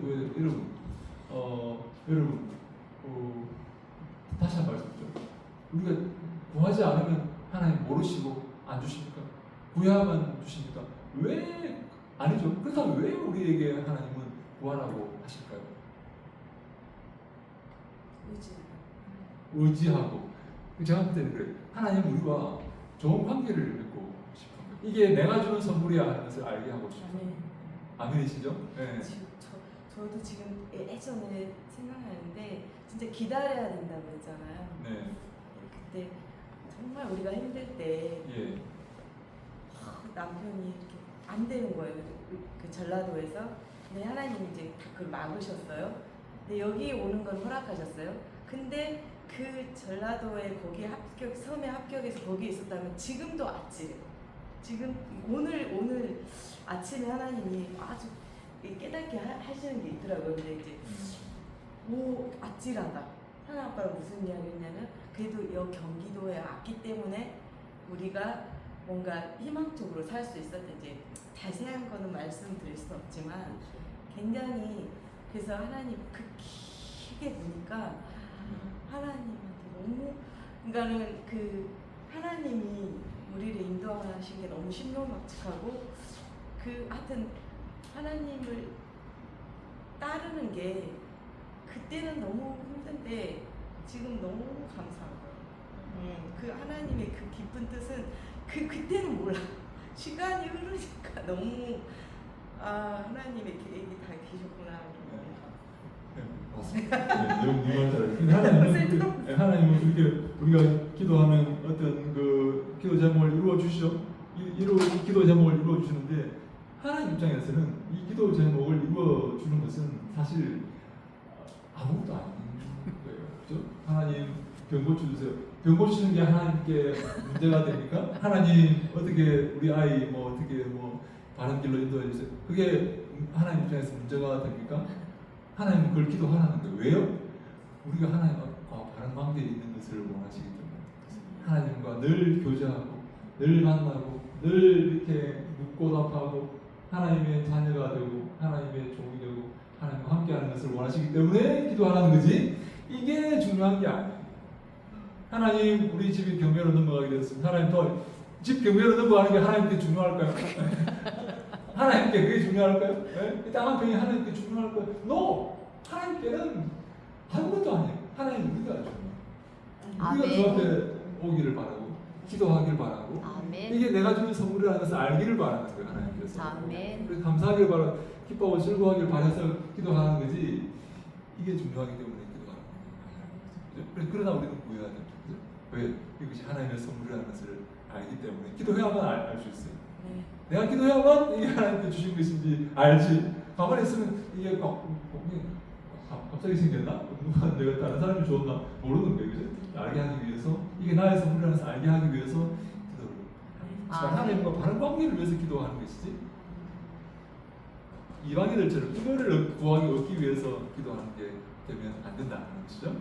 다시 한 번 말씀드리죠. 우리가 구하지 않으면 하나님 모르시고 안 주십니까? 구해야만 주십니까? 왜 아니죠? 그렇다면 왜 우리에게 하나님은 구하라고 하실까요? 의지하고. 제가 볼 때는 그래요. 하나님 우리와 좋은 관계를 맺고 싶은 거예요. 이게 내가 주는 선물이야 하는 것을 알게 하고 싶어요. 아멘이시죠? 네. 지금 저도 지금 예전에 생각나는데 진짜 기다려야 된다고 했잖아요. 네. 그때 정말 우리가 힘들 때 예. 남편이 이렇게 안 되는 거예요. 그 전라도에서. 근데 하나님 이제 그걸 막으셨어요. 근데 여기 오는 건 허락하셨어요. 근데 그 전라도에 거기 섬에 합격해서 거기에 있었다면 지금도 아찔해요. 지금 오늘 아침에 하나님이 아주 깨닫게 하시는 게 있더라고요. 근데 이제 아찔하다. 하나 아빠랑 무슨 이야기였냐면 그래도 이 경기도에 왔기 때문에 우리가 뭔가 희망적으로 살 수 있었던, 이제 자세한 거는 말씀드릴 수 없지만 굉장히, 그래서 하나님 그 깊게 보니까 하나님한테 너무, 그러니까는 그 하나님이 우리를 인도하신 게 너무 신명막측하고, 하여튼 하나님을 따르는 게 그때는 너무 힘든데 지금 너무 감사하고요. 그 하나님의 그 깊은 뜻은 그때는 몰라. 시간이 흐르니까 너무 하나님의 계획이 다 계셨구나. 네, 맞습니다. 네, 잘 하나님은 그렇게 우리가 기도하는 어떤 그 기도 제목을 이루어 주시죠. 이 기도 제목을 이루어 주시는데 하나님 입장에서는 이 기도 제목을 이루어 주는 것은 사실 아무것도 아닌 거예요. 그렇죠? 하나님 병 고쳐 주세요. 병 고치는 게 하나님께 문제가 됩니까? 하나님 어떻게 우리 아이 뭐 어떻게 뭐 바른 길로 인도해 주세요. 그게 하나님 입장에서 문제가 됩니까? 하나님은 그걸 기도하라는 거예요. 왜요? 우리가 하나님과 바른 관계에 있는 것을 원하시기 때문에 하나님과 늘 교제하고 늘 만나고 늘 이렇게 묻고 답하고 하나님의 자녀가 되고 하나님의 종이 되고 하나님과 함께하는 것을 원하시기 때문에 기도하라는 거지. 이게 중요한 게 아니에요. 하나님 우리 집이 경매로 넘어가게 됐습니다. 하나님 또 집 경매로 넘어가는 게 하나님께 중요할까요? 하나님께 그게 중요할까요? 네? 땅 한 평이 하나님께 중요할까요? No! 하나님께는 아무것도 아니에요. 하나님 우리가 중요해요. 우리가 주 앞에 오기를 바라고 기도하기를 바라고 아멘. 이게 내가 주는 선물이라는 것을 알기를 바라는 거예요. 하나님께서. 아멘. 그래서 감사하기를 바라 기뻐하고 즐거워하기를 바라서 기도하는 거지 이게 중요하기 때문에 기도하는 거예요. 그러나 우리는 구해야 돼요. 그죠? 왜? 이것이 하나님의 선물이라는 것을 알기 때문에 기도해야만 알 수 있어요. 네. 내가 기도해야만 이게 하나님께 주신 것인지 알지. 가만히 있으면 이게 갑자기 생겼나? 누가 내가 다른 사람이 줬나? 모르는 거예요. 그죠? 알게 하기 위해서 이게 나의 선물이라는 것을 알게 하기 위해서 기도를 하나님과 바른 관계를 위해서 기도하는 것이지 이방인들처럼 이거를 구하기 얻기 위해서 기도하는 게 되면 안 된다는 것이죠. 네.